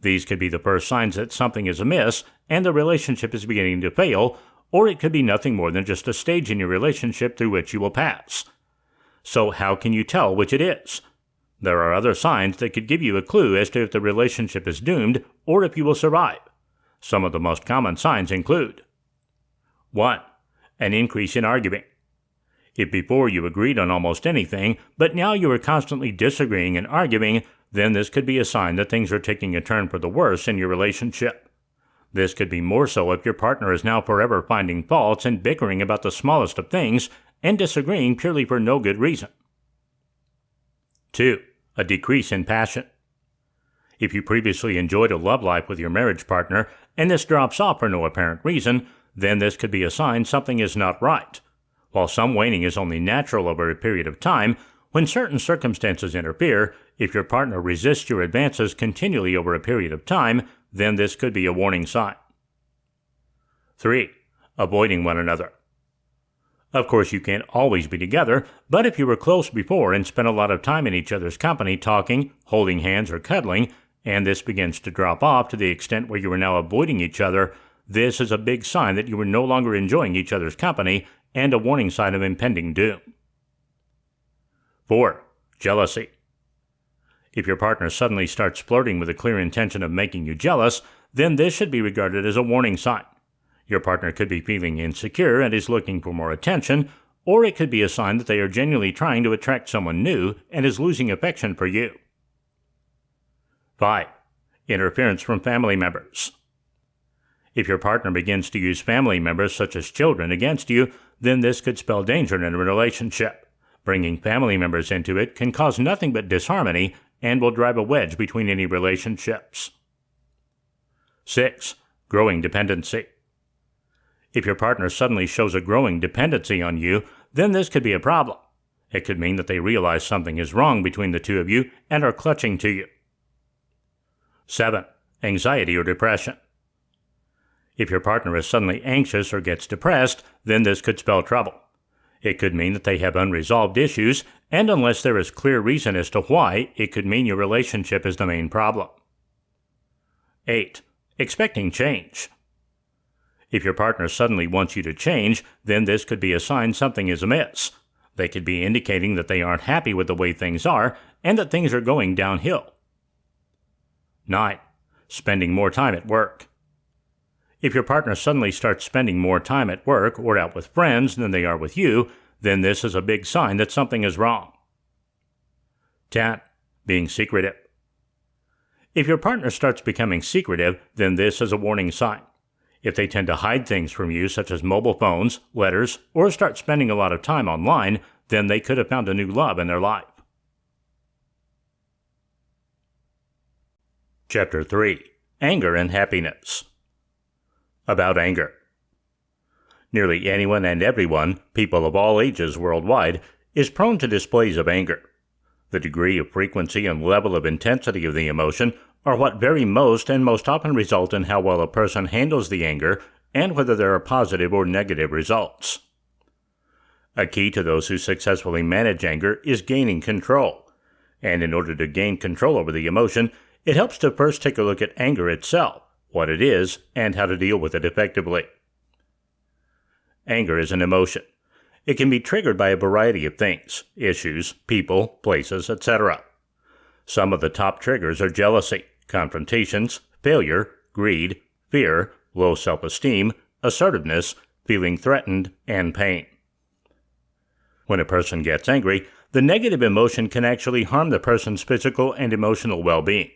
These could be the first signs that something is amiss and the relationship is beginning to fail, or it could be nothing more than just a stage in your relationship through which you will pass. So how can you tell which it is? There are other signs that could give you a clue as to if the relationship is doomed or if you will survive. Some of the most common signs include 1. An increase in arguing. If before you agreed on almost anything, but now you are constantly disagreeing and arguing, then this could be a sign that things are taking a turn for the worse in your relationship. This could be more so if your partner is now forever finding faults and bickering about the smallest of things and disagreeing purely for no good reason. 2. A decrease in passion. If you previously enjoyed a love life with your marriage partner and this drops off for no apparent reason, then this could be a sign something is not right. While some waning is only natural over a period of time, when certain circumstances interfere, if your partner resists your advances continually over a period of time, then this could be a warning sign. 3. Avoiding one another. Of course, you can't always be together, but if you were close before and spent a lot of time in each other's company talking, holding hands, or cuddling, and this begins to drop off to the extent where you are now avoiding each other, this is a big sign that you are no longer enjoying each other's company and a warning sign of impending doom. 4. Jealousy. If your partner suddenly starts flirting with a clear intention of making you jealous, then this should be regarded as a warning sign. Your partner could be feeling insecure and is looking for more attention, or it could be a sign that they are genuinely trying to attract someone new and is losing affection for you. 5. Interference from family members. If your partner begins to use family members such as children against you, then this could spell danger in a relationship. Bringing family members into it can cause nothing but disharmony and will drive a wedge between any relationships. 6. Growing dependency. If your partner suddenly shows a growing dependency on you, then this could be a problem. It could mean that they realize something is wrong between the two of you and are clutching to you. 7. Anxiety or depression. If your partner is suddenly anxious or gets depressed, then this could spell trouble. It could mean that they have unresolved issues, and unless there is clear reason as to why, it could mean your relationship is the main problem. 8. Expecting change. If your partner suddenly wants you to change, then this could be a sign something is amiss. They could be indicating that they aren't happy with the way things are, and that things are going downhill. 9. Spending more time at work. If your partner suddenly starts spending more time at work or out with friends than they are with you, then this is a big sign that something is wrong. 10. Being secretive. If your partner starts becoming secretive, then this is a warning sign. If they tend to hide things from you, such as mobile phones, letters, or start spending a lot of time online, then they could have found a new love in their life. Chapter 3. Anger and Happiness. About anger. Nearly anyone and everyone, people of all ages worldwide, is prone to displays of anger. The degree of frequency and level of intensity of the emotion are what vary most and most often result in how well a person handles the anger and whether there are positive or negative results. A key to those who successfully manage anger is gaining control. And in order to gain control over the emotion, it helps to first take a look at anger itself, what it is, and how to deal with it effectively. Anger is an emotion. It can be triggered by a variety of things, issues, people, places, etc. Some of the top triggers are jealousy, confrontations, failure, greed, fear, low self-esteem, assertiveness, feeling threatened, and pain. When a person gets angry, the negative emotion can actually harm the person's physical and emotional well-being.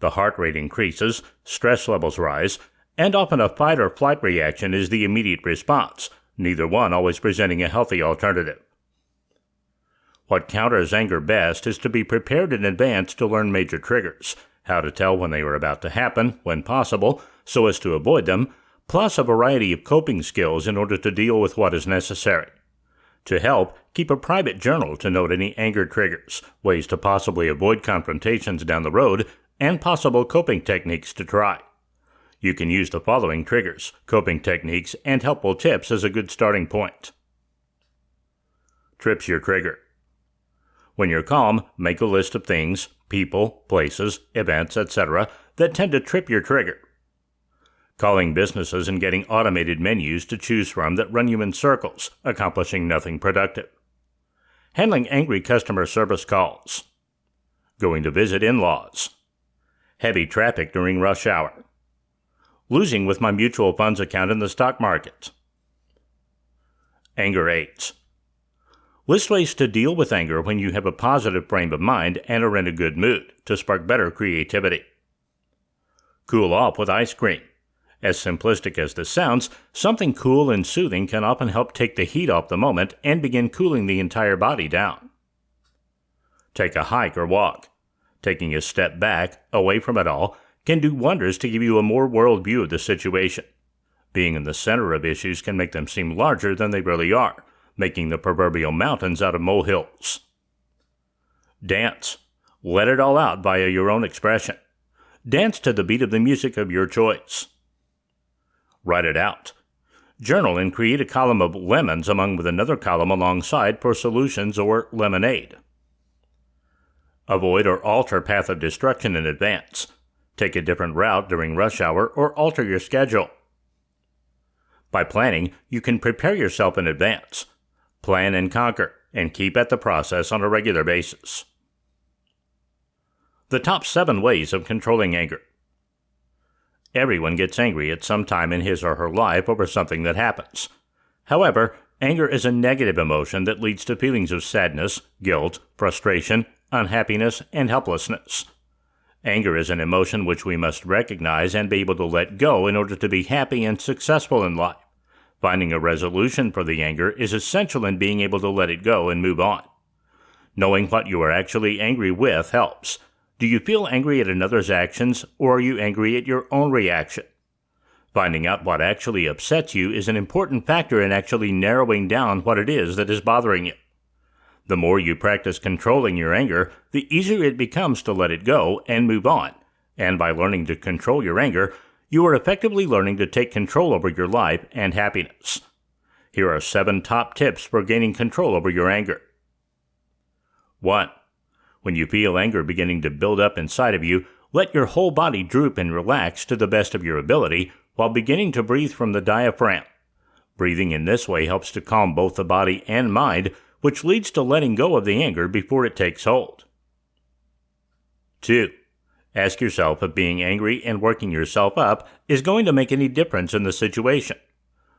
The heart rate increases, stress levels rise, and often a fight or flight reaction is the immediate response, neither one always presenting a healthy alternative. What counters anger best is to be prepared in advance to learn major triggers, how to tell when they are about to happen, when possible, so as to avoid them, plus a variety of coping skills in order to deal with what is necessary. To help, keep a private journal to note any anger triggers, ways to possibly avoid confrontations down the road, and possible coping techniques to try. You can use the following triggers, coping techniques, and helpful tips as a good starting point. Trips your trigger. When you're calm, make a list of things, people, places, events, etc. that tend to trip your trigger. Calling businesses and getting automated menus to choose from that run you in circles, accomplishing nothing productive. Handling angry customer service calls. Going to visit in-laws. Heavy traffic during rush hour. Losing with my mutual funds account in the stock market. Anger aids. List ways to deal with anger when you have a positive frame of mind and are in a good mood to spark better creativity. Cool off with ice cream. As simplistic as this sounds, something cool and soothing can often help take the heat off the moment and begin cooling the entire body down. Take a hike or walk. Taking a step back, away from it all, can do wonders to give you a more world view of the situation. Being in the center of issues can make them seem larger than they really are, making the proverbial mountains out of molehills. Dance. Let it all out via your own expression. Dance to the beat of the music of your choice. Write it out. Journal and create a column of lemons with another column alongside for solutions or lemonade. Avoid or alter path of destruction in advance. Take a different route during rush hour or alter your schedule. By planning, you can prepare yourself in advance. Plan and conquer, and keep at the process on a regular basis. The top 7 ways of controlling anger. Everyone gets angry at some time in his or her life over something that happens. However, anger is a negative emotion that leads to feelings of sadness, guilt, frustration, unhappiness, and helplessness. Anger is an emotion which we must recognize and be able to let go in order to be happy and successful in life. Finding a resolution for the anger is essential in being able to let it go and move on. Knowing what you are actually angry with helps. Do you feel angry at another's actions, or are you angry at your own reaction? Finding out what actually upsets you is an important factor in actually narrowing down what it is that is bothering you. The more you practice controlling your anger, the easier it becomes to let it go and move on. And by learning to control your anger, you are effectively learning to take control over your life and happiness. Here are 7 top tips for gaining control over your anger. 1. When you feel anger beginning to build up inside of you, let your whole body droop and relax to the best of your ability while beginning to breathe from the diaphragm. Breathing in this way helps to calm both the body and mind, which leads to letting go of the anger before it takes hold. 2. Ask yourself if being angry and working yourself up is going to make any difference in the situation.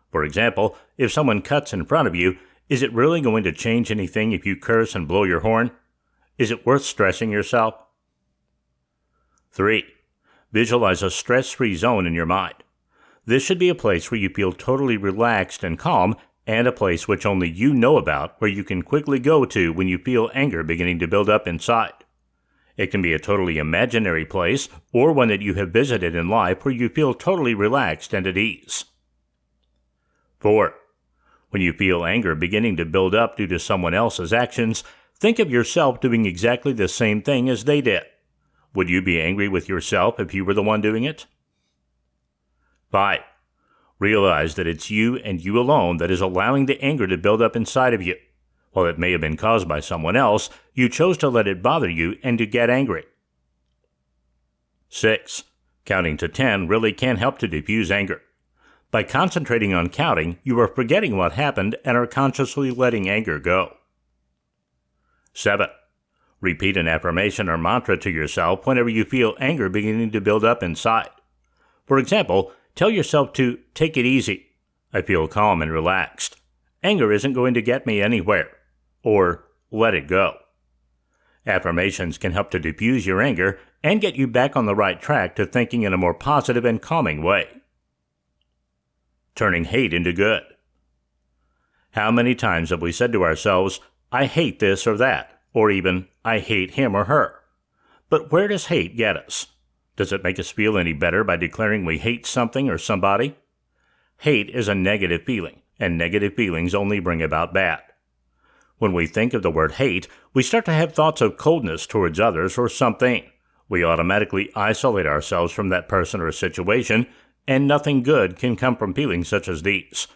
For example, if someone cuts in front of you, is it really going to change anything if you curse and blow your horn? Is it worth stressing yourself? 3. Visualize a stress-free zone in your mind. This should be a place where you feel totally relaxed and calm, and a place which only you know about where you can quickly go to when you feel anger beginning to build up inside. It can be a totally imaginary place or one that you have visited in life where you feel totally relaxed and at ease. 4. When you feel anger beginning to build up due to someone else's actions, think of yourself doing exactly the same thing as they did. Would you be angry with yourself if you were the one doing it? 5. Realize that it's you and you alone that is allowing the anger to build up inside of you. While it may have been caused by someone else, you chose to let it bother you and to get angry. 6. Counting to 10 really can help to diffuse anger. By concentrating on counting, you are forgetting what happened and are consciously letting anger go. 7. Repeat an affirmation or mantra to yourself whenever you feel anger beginning to build up inside. For example, tell yourself to take it easy. I feel calm and relaxed. Anger isn't going to get me anywhere. Or let it go. Affirmations can help to diffuse your anger and get you back on the right track to thinking in a more positive and calming way. Turning hate into good. How many times have we said to ourselves, I hate this or that, or even, I hate him or her? But where does hate get us? Does it make us feel any better by declaring we hate something or somebody? Hate is a negative feeling, and negative feelings only bring about bad. When we think of the word hate, we start to have thoughts of coldness towards others or something. We automatically isolate ourselves from that person or situation, and nothing good can come from feelings such as these.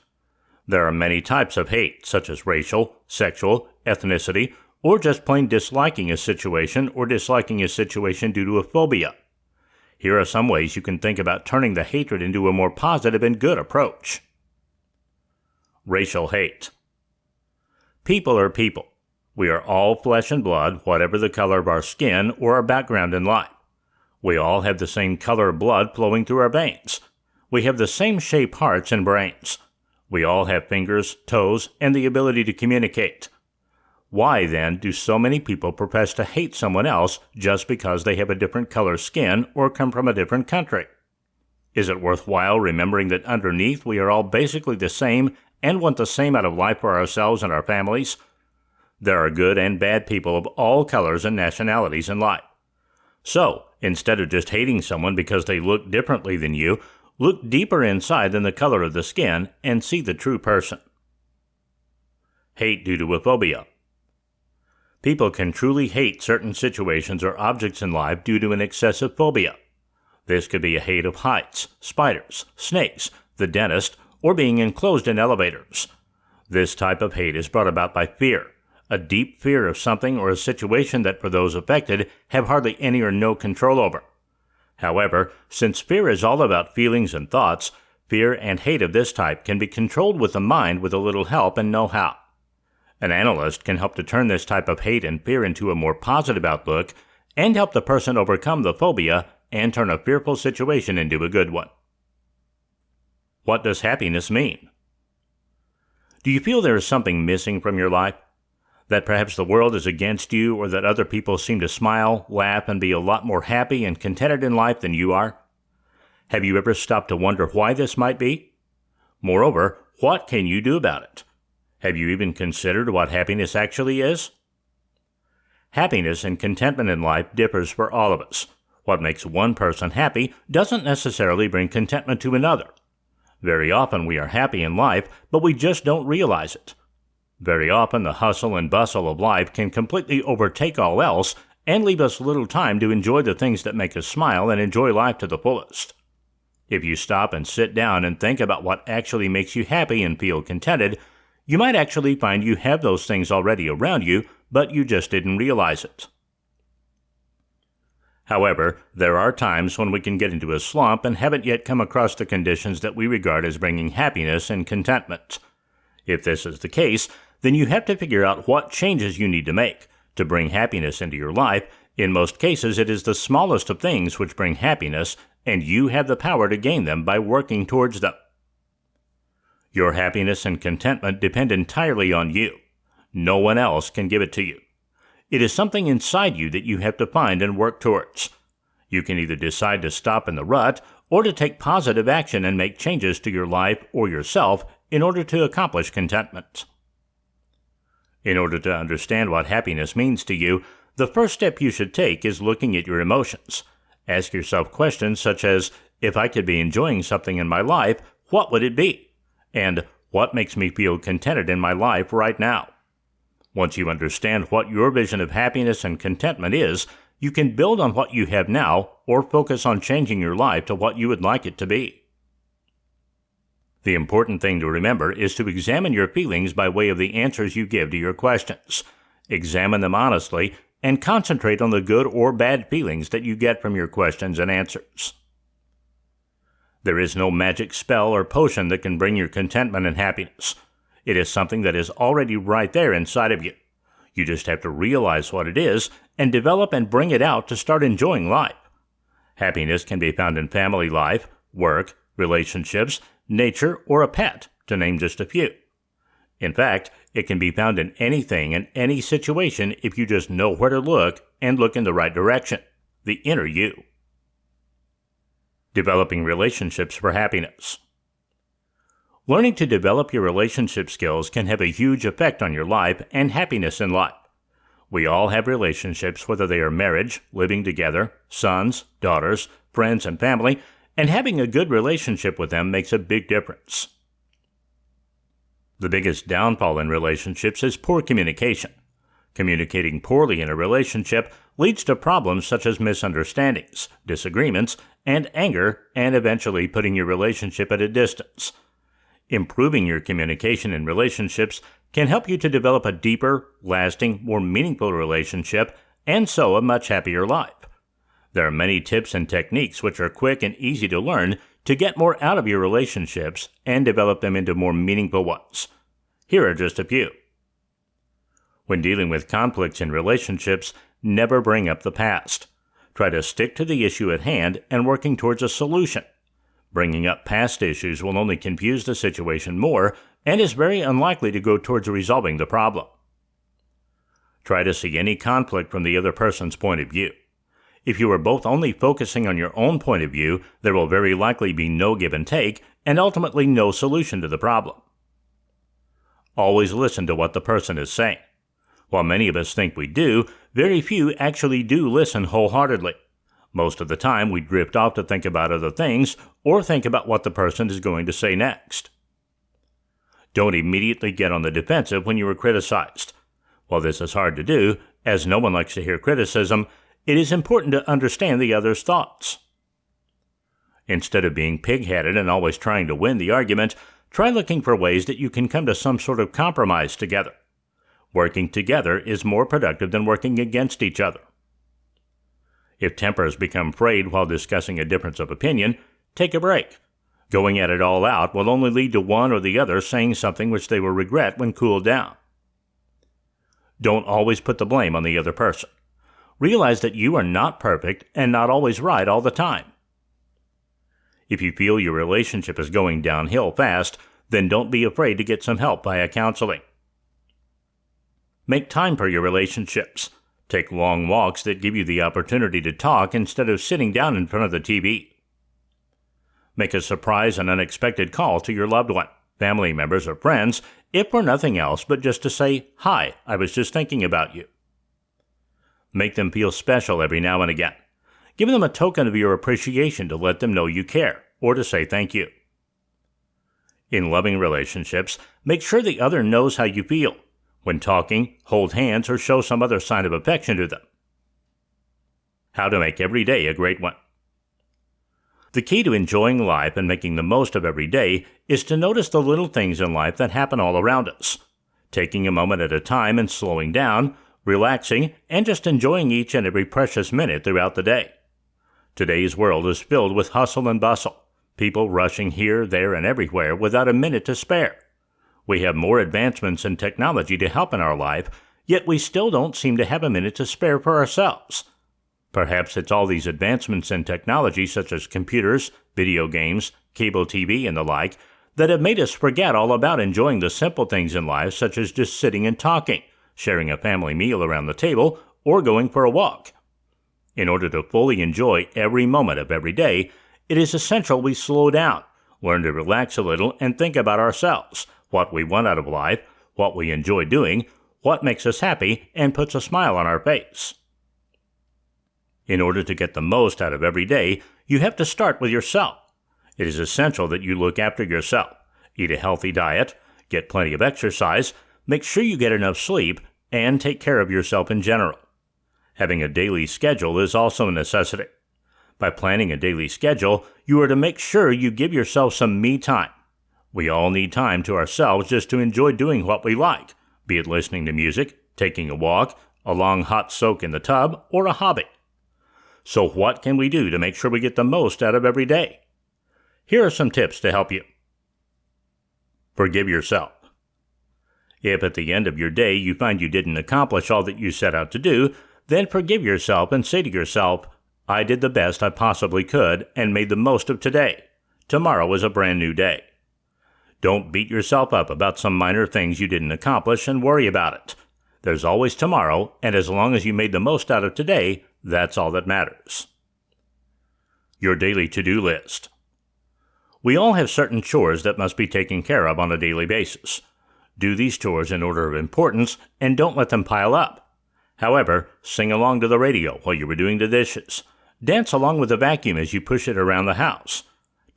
There are many types of hate, such as racial, sexual, ethnicity, or just plain disliking a situation or disliking a situation due to a phobia. Here are some ways you can think about turning the hatred into a more positive and good approach. Racial hate. People are people. We are all flesh and blood, whatever the color of our skin or our background in life. We all have the same color of blood flowing through our veins. We have the same shape hearts and brains. We all have fingers, toes, and the ability to communicate. Why, then, do so many people profess to hate someone else just because they have a different color skin or come from a different country? Is it worthwhile remembering that underneath we are all basically the same and want the same out of life for ourselves and our families? There are good and bad people of all colors and nationalities in life. So, instead of just hating someone because they look differently than you, look deeper inside than the color of the skin and see the true person. Hate due to a phobia. People can truly hate certain situations or objects in life due to an excessive phobia. This could be a hate of heights, spiders, snakes, the dentist, or being enclosed in elevators. This type of hate is brought about by fear, a deep fear of something or a situation that for those affected have hardly any or no control over. However, since fear is all about feelings and thoughts, fear and hate of this type can be controlled with the mind with a little help and know-how. An analyst can help to turn this type of hate and fear into a more positive outlook and help the person overcome the phobia and turn a fearful situation into a good one. What does happiness mean? Do you feel there is something missing from your life? That perhaps the world is against you, or that other people seem to smile, laugh, and be a lot more happy and contented in life than you are? Have you ever stopped to wonder why this might be? Moreover, what can you do about it? Have you even considered what happiness actually is? Happiness and contentment in life differs for all of us. What makes one person happy doesn't necessarily bring contentment to another. Very often we are happy in life, but we just don't realize it. Very often the hustle and bustle of life can completely overtake all else and leave us little time to enjoy the things that make us smile and enjoy life to the fullest. If you stop and sit down and think about what actually makes you happy and feel contented, you might actually find you have those things already around you, but you just didn't realize it. However, there are times when we can get into a slump and haven't yet come across the conditions that we regard as bringing happiness and contentment. If this is the case, then you have to figure out what changes you need to make to bring happiness into your life. In most cases, it is the smallest of things which bring happiness, and you have the power to gain them by working towards them. Your happiness and contentment depend entirely on you. No one else can give it to you. It is something inside you that you have to find and work towards. You can either decide to stop in the rut or to take positive action and make changes to your life or yourself in order to accomplish contentment. In order to understand what happiness means to you, the first step you should take is looking at your emotions. Ask yourself questions such as, if I could be enjoying something in my life, what would it be? And what makes me feel contented in my life right now? Once you understand what your vision of happiness and contentment is, you can build on what you have now or focus on changing your life to what you would like it to be. The important thing to remember is to examine your feelings by way of the answers you give to your questions. Examine them honestly and concentrate on the good or bad feelings that you get from your questions and answers. There is no magic spell or potion that can bring you contentment and happiness. It is something that is already right there inside of you. You just have to realize what it is and develop and bring it out to start enjoying life. Happiness can be found in family life, work, relationships, nature, or a pet, to name just a few. In fact, it can be found in anything and any situation if you just know where to look and look in the right direction, the inner you. Developing relationships for happiness. Learning to develop your relationship skills can have a huge effect on your life and happiness in life. We all have relationships, whether they are marriage, living together, sons, daughters, friends, and family, and having a good relationship with them makes a big difference. The biggest downfall in relationships is poor communication. Communicating poorly in a relationship leads to problems such as misunderstandings, disagreements, and anger, and eventually putting your relationship at a distance. Improving your communication in relationships can help you to develop a deeper, lasting, more meaningful relationship, and so a much happier life. There are many tips and techniques which are quick and easy to learn to get more out of your relationships and develop them into more meaningful ones. Here are just a few. When dealing with conflicts in relationships, never bring up the past. Try to stick to the issue at hand and working towards a solution. Bringing up past issues will only confuse the situation more and is very unlikely to go towards resolving the problem. Try to see any conflict from the other person's point of view. If you are both only focusing on your own point of view, there will very likely be no give and take and ultimately no solution to the problem. Always listen to what the person is saying. While many of us think we do, very few actually do listen wholeheartedly. Most of the time, we drift off to think about other things or think about what the person is going to say next. Don't immediately get on the defensive when you are criticized. While this is hard to do, as no one likes to hear criticism, it is important to understand the other's thoughts. Instead of being pig-headed and always trying to win the argument, try looking for ways that you can come to some sort of compromise together. Working together is more productive than working against each other. If tempers become frayed while discussing a difference of opinion, take a break. Going at it all out will only lead to one or the other saying something which they will regret when cooled down. Don't always put the blame on the other person. Realize that you are not perfect and not always right all the time. If you feel your relationship is going downhill fast, then don't be afraid to get some help via counseling. Make time for your relationships. Take long walks that give you the opportunity to talk instead of sitting down in front of the TV. Make a surprise and unexpected call to your loved one, family members, or friends, if for nothing else but just to say, "Hi, I was just thinking about you." Make them feel special every now and again. Give them a token of your appreciation to let them know you care, or to say thank you. In loving relationships, make sure the other knows how you feel. When talking, hold hands or show some other sign of affection to them. How to make every day a great one. The key to enjoying life and making the most of every day is to notice the little things in life that happen all around us. Taking a moment at a time and slowing down, relaxing, and just enjoying each and every precious minute throughout the day. Today's world is filled with hustle and bustle, people rushing here, there, and everywhere without a minute to spare. We have more advancements in technology to help in our life, yet we still don't seem to have a minute to spare for ourselves. Perhaps it's all these advancements in technology such as computers, video games, cable TV, and the like that have made us forget all about enjoying the simple things in life such as just sitting and talking, sharing a family meal around the table, or going for a walk. In order to fully enjoy every moment of every day, it is essential we slow down, learn to relax a little, and think about ourselves, what we want out of life, what we enjoy doing, what makes us happy, and puts a smile on our face. In order to get the most out of every day, you have to start with yourself. It is essential that you look after yourself, eat a healthy diet, get plenty of exercise, make sure you get enough sleep, and take care of yourself in general. Having a daily schedule is also a necessity. By planning a daily schedule, you are to make sure you give yourself some me time. We all need time to ourselves just to enjoy doing what we like, be it listening to music, taking a walk, a long hot soak in the tub, or a hobby. So what can we do to make sure we get the most out of every day? Here are some tips to help you. Forgive yourself. If at the end of your day you find you didn't accomplish all that you set out to do, then forgive yourself and say to yourself, I did the best I possibly could and made the most of today. Tomorrow is a brand new day. Don't beat yourself up about some minor things you didn't accomplish and worry about it. There's always tomorrow, and as long as you made the most out of today, that's all that matters. Your daily to-do list. We all have certain chores that must be taken care of on a daily basis. Do these chores in order of importance and don't let them pile up. However, sing along to the radio while you were doing the dishes. Dance along with the vacuum as you push it around the house.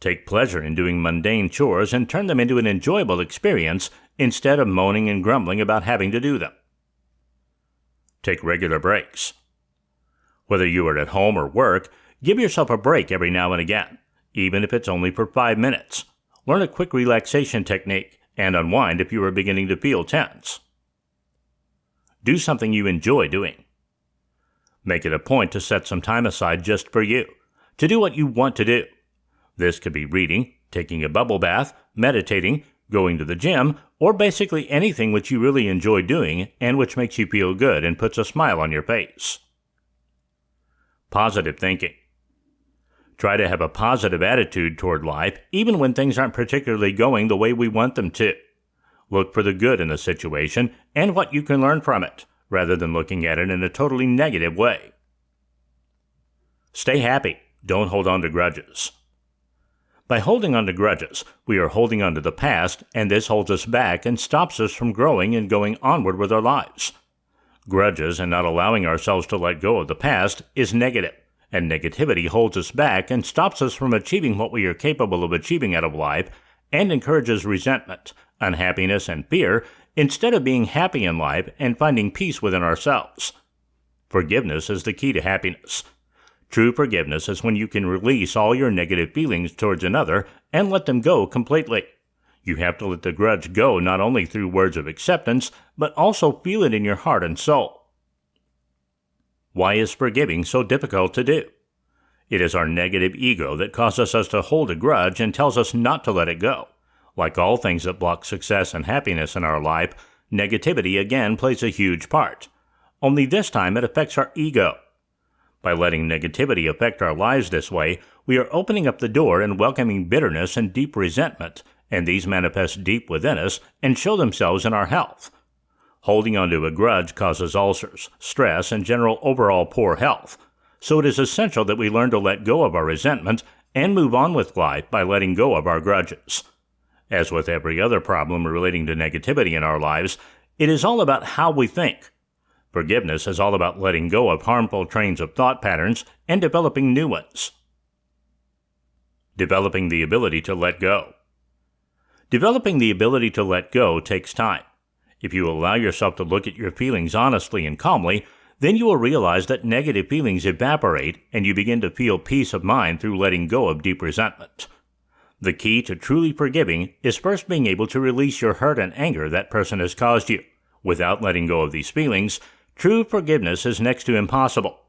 Take pleasure in doing mundane chores and turn them into an enjoyable experience instead of moaning and grumbling about having to do them. Take regular breaks. Whether you are at home or work, give yourself a break every now and again, even if it's only for 5 minutes. Learn a quick relaxation technique and unwind if you are beginning to feel tense. Do something you enjoy doing. Make it a point to set some time aside just for you, to do what you want to do. This could be reading, taking a bubble bath, meditating, going to the gym, or basically anything which you really enjoy doing and which makes you feel good and puts a smile on your face. Positive thinking. Try to have a positive attitude toward life, even when things aren't particularly going the way we want them to. Look for the good in the situation and what you can learn from it, rather than looking at it in a totally negative way. Stay happy. Don't hold on to grudges. By holding on to grudges, we are holding on to the past, and this holds us back and stops us from growing and going onward with our lives. Grudges and not allowing ourselves to let go of the past is negative, and negativity holds us back and stops us from achieving what we are capable of achieving out of life and encourages resentment, unhappiness, and fear instead of being happy in life and finding peace within ourselves. Forgiveness is the key to happiness. True forgiveness is when you can release all your negative feelings towards another and let them go completely. You have to let the grudge go not only through words of acceptance, but also feel it in your heart and soul. Why is forgiving so difficult to do? It is our negative ego that causes us to hold a grudge and tells us not to let it go. Like all things that block success and happiness in our life, negativity again plays a huge part. Only this time it affects our ego. By letting negativity affect our lives this way, we are opening up the door and welcoming bitterness and deep resentment, and these manifest deep within us and show themselves in our health. Holding onto a grudge causes ulcers, stress, and general overall poor health, so it is essential that we learn to let go of our resentment and move on with life by letting go of our grudges. As with every other problem relating to negativity in our lives, it is all about how we think. Forgiveness is all about letting go of harmful trains of thought patterns and developing new ones. Developing the ability to let go. Developing the ability to let go takes time. If you allow yourself to look at your feelings honestly and calmly, then you will realize that negative feelings evaporate and you begin to feel peace of mind through letting go of deep resentment. The key to truly forgiving is first being able to release your hurt and anger that person has caused you. Without letting go of these feelings, true forgiveness is next to impossible.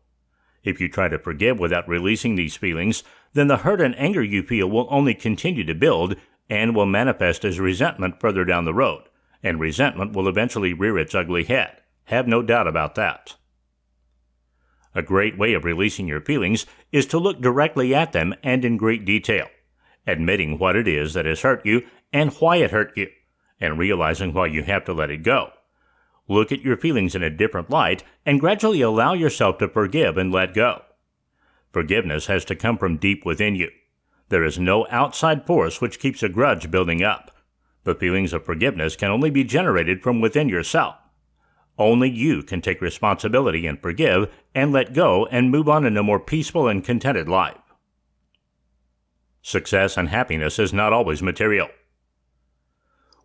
If you try to forgive without releasing these feelings, then the hurt and anger you feel will only continue to build and will manifest as resentment further down the road, and resentment will eventually rear its ugly head. Have no doubt about that. A great way of releasing your feelings is to look directly at them and in great detail, admitting what it is that has hurt you and why it hurt you, and realizing why you have to let it go. Look at your feelings in a different light and gradually allow yourself to forgive and let go. Forgiveness has to come from deep within you. There is no outside force which keeps a grudge building up. The feelings of forgiveness can only be generated from within yourself. Only you can take responsibility and forgive and let go and move on in a more peaceful and contented life. Success and happiness is not always material.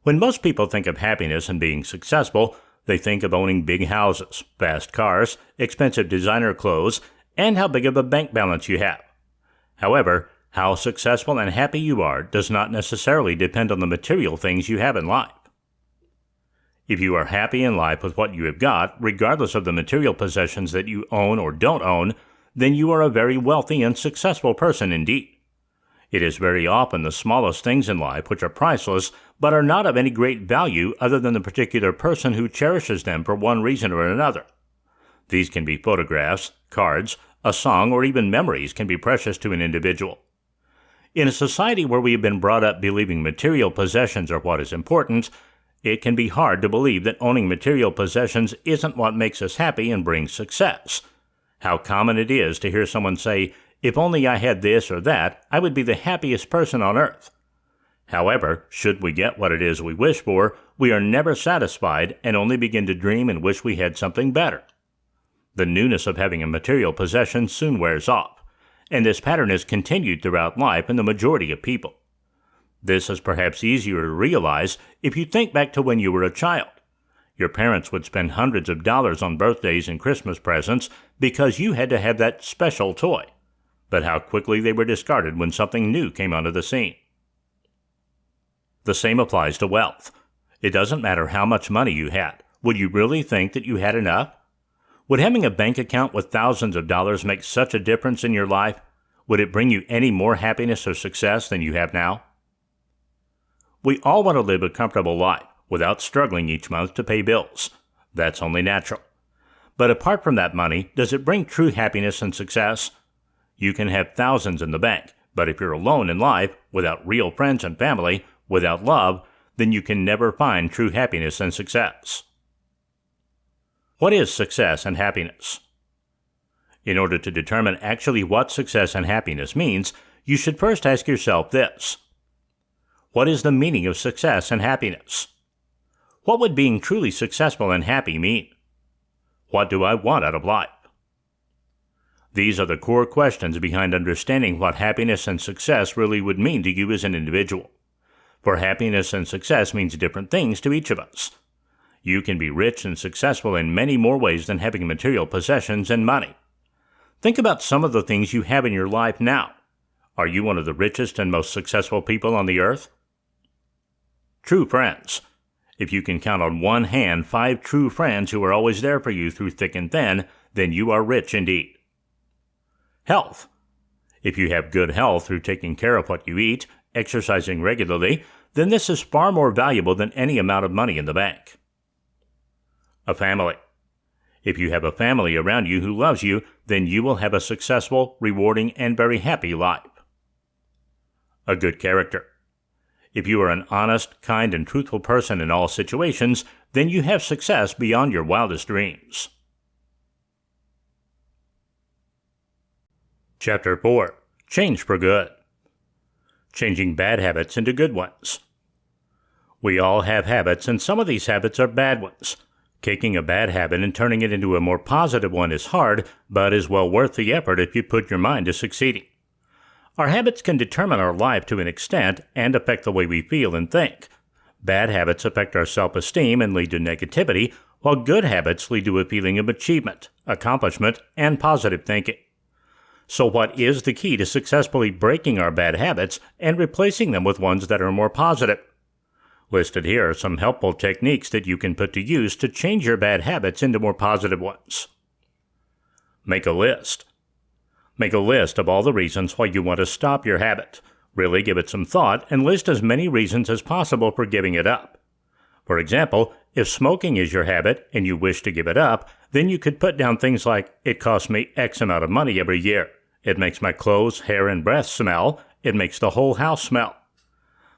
When most people think of happiness and being successful, they think of owning big houses, fast cars, expensive designer clothes, and how big of a bank balance you have. However, How successful and happy you are does not necessarily depend on the material things you have in life. If you are happy in life with what you have got, regardless of the material possessions that you own or don't own, then you are a very wealthy and successful person indeed. It is very often the smallest things in life which are priceless, but are not of any great value other than the particular person who cherishes them for one reason or another. These can be photographs, cards, a song, or even memories can be precious to an individual. In a society where we have been brought up believing material possessions are what is important, it can be hard to believe that owning material possessions isn't what makes us happy and brings success. How common it is to hear someone say, "If only I had this or that, I would be the happiest person on earth." However, should we get what it is we wish for, we are never satisfied and only begin to dream and wish we had something better. The newness of having a material possession soon wears off, and this pattern is continued throughout life in the majority of people. This is perhaps easier to realize if you think back to when you were a child. Your parents would spend hundreds of dollars on birthdays and Christmas presents because you had to have that special toy. But how quickly they were discarded when something new came onto the scene. The same applies to wealth. It doesn't matter how much money you had. Would you really think that you had enough? Would having a bank account with thousands of dollars make such a difference in your life? Would it bring you any more happiness or success than you have now? We all want to live a comfortable life without struggling each month to pay bills. That's only natural. But apart from that money, does it bring true happiness and success? You can have thousands in the bank, but if you're alone in life, without real friends and family, without love, then you can never find true happiness and success. What is success and happiness? In order to determine actually what success and happiness means, you should first ask yourself this. What is the meaning of success and happiness? What would being truly successful and happy mean? What do I want out of life? These are the core questions behind understanding what happiness and success really would mean to you as an individual. For happiness and success means different things to each of us. You can be rich and successful in many more ways than having material possessions and money. Think about some of the things you have in your life now. Are you one of the richest and most successful people on the earth? True friends. If you can count on one hand 5 true friends who are always there for you through thick and thin, then you are rich indeed. Health. If you have good health through taking care of what you eat, exercising regularly, then this is far more valuable than any amount of money in the bank. A family. If you have a family around you who loves you, then you will have a successful, rewarding, and very happy life. A good character. If you are an honest, kind, and truthful person in all situations, then you have success beyond your wildest dreams. Chapter 4. Change for Good. Changing bad habits into good ones. We all have habits, and some of these habits are bad ones. Taking a bad habit and turning it into a more positive one is hard, but is well worth the effort if you put your mind to succeeding. Our habits can determine our life to an extent and affect the way we feel and think. Bad habits affect our self-esteem and lead to negativity, while good habits lead to a feeling of achievement, accomplishment, and positive thinking. So what is the key to successfully breaking our bad habits and replacing them with ones that are more positive? Listed here are some helpful techniques that you can put to use to change your bad habits into more positive ones. Make a list. Make a list of all the reasons why you want to stop your habit. Really give it some thought and list as many reasons as possible for giving it up. For example, if smoking is your habit and you wish to give it up, then you could put down things like, it costs me X amount of money every year. It makes my clothes, hair, and breath smell. It makes the whole house smell.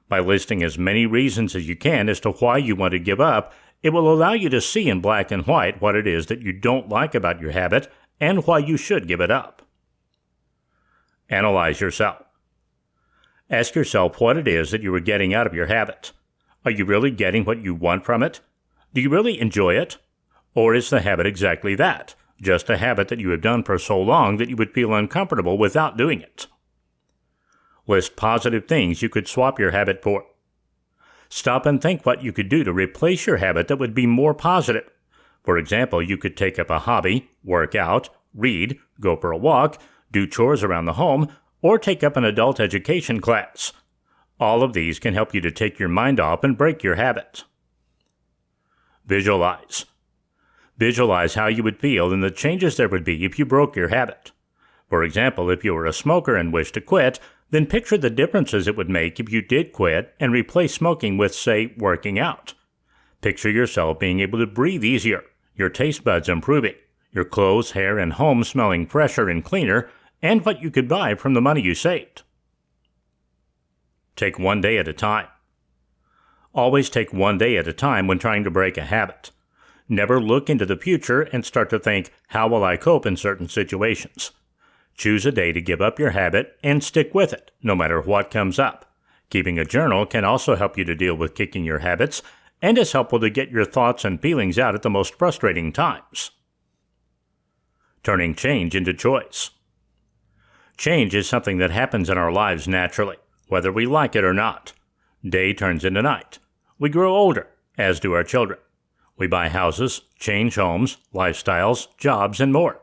By listing as many reasons as you can as to why you want to give up, it will allow you to see in black and white what it is that you don't like about your habit and why you should give it up. Analyze yourself. Ask yourself what it is that you are getting out of your habit. Are you really getting what you want from it? Do you really enjoy it? Or is the habit exactly that? Just a habit that you have done for so long that you would feel uncomfortable without doing it. List positive things you could swap your habit for. Stop and think what you could do to replace your habit that would be more positive. For example, you could take up a hobby, work out, read, go for a walk, do chores around the home, or take up an adult education class. All of these can help you to take your mind off and break your habits. Visualize. Visualize how you would feel and the changes there would be if you broke your habit. For example, if you were a smoker and wished to quit, then picture the differences it would make if you did quit and replace smoking with, say, working out. Picture yourself being able to breathe easier, your taste buds improving, your clothes, hair, and home smelling fresher and cleaner, and what you could buy from the money you saved. Take one day at a time. Always take one day at a time when trying to break a habit. Never look into the future and start to think, how will I cope in certain situations? Choose a day to give up your habit and stick with it, no matter what comes up. Keeping a journal can also help you to deal with kicking your habits and is helpful to get your thoughts and feelings out at the most frustrating times. Turning change into choice. Change is something that happens in our lives naturally, whether we like it or not. Day turns into night. We grow older, as do our children. We buy houses, change homes, lifestyles, jobs, and more.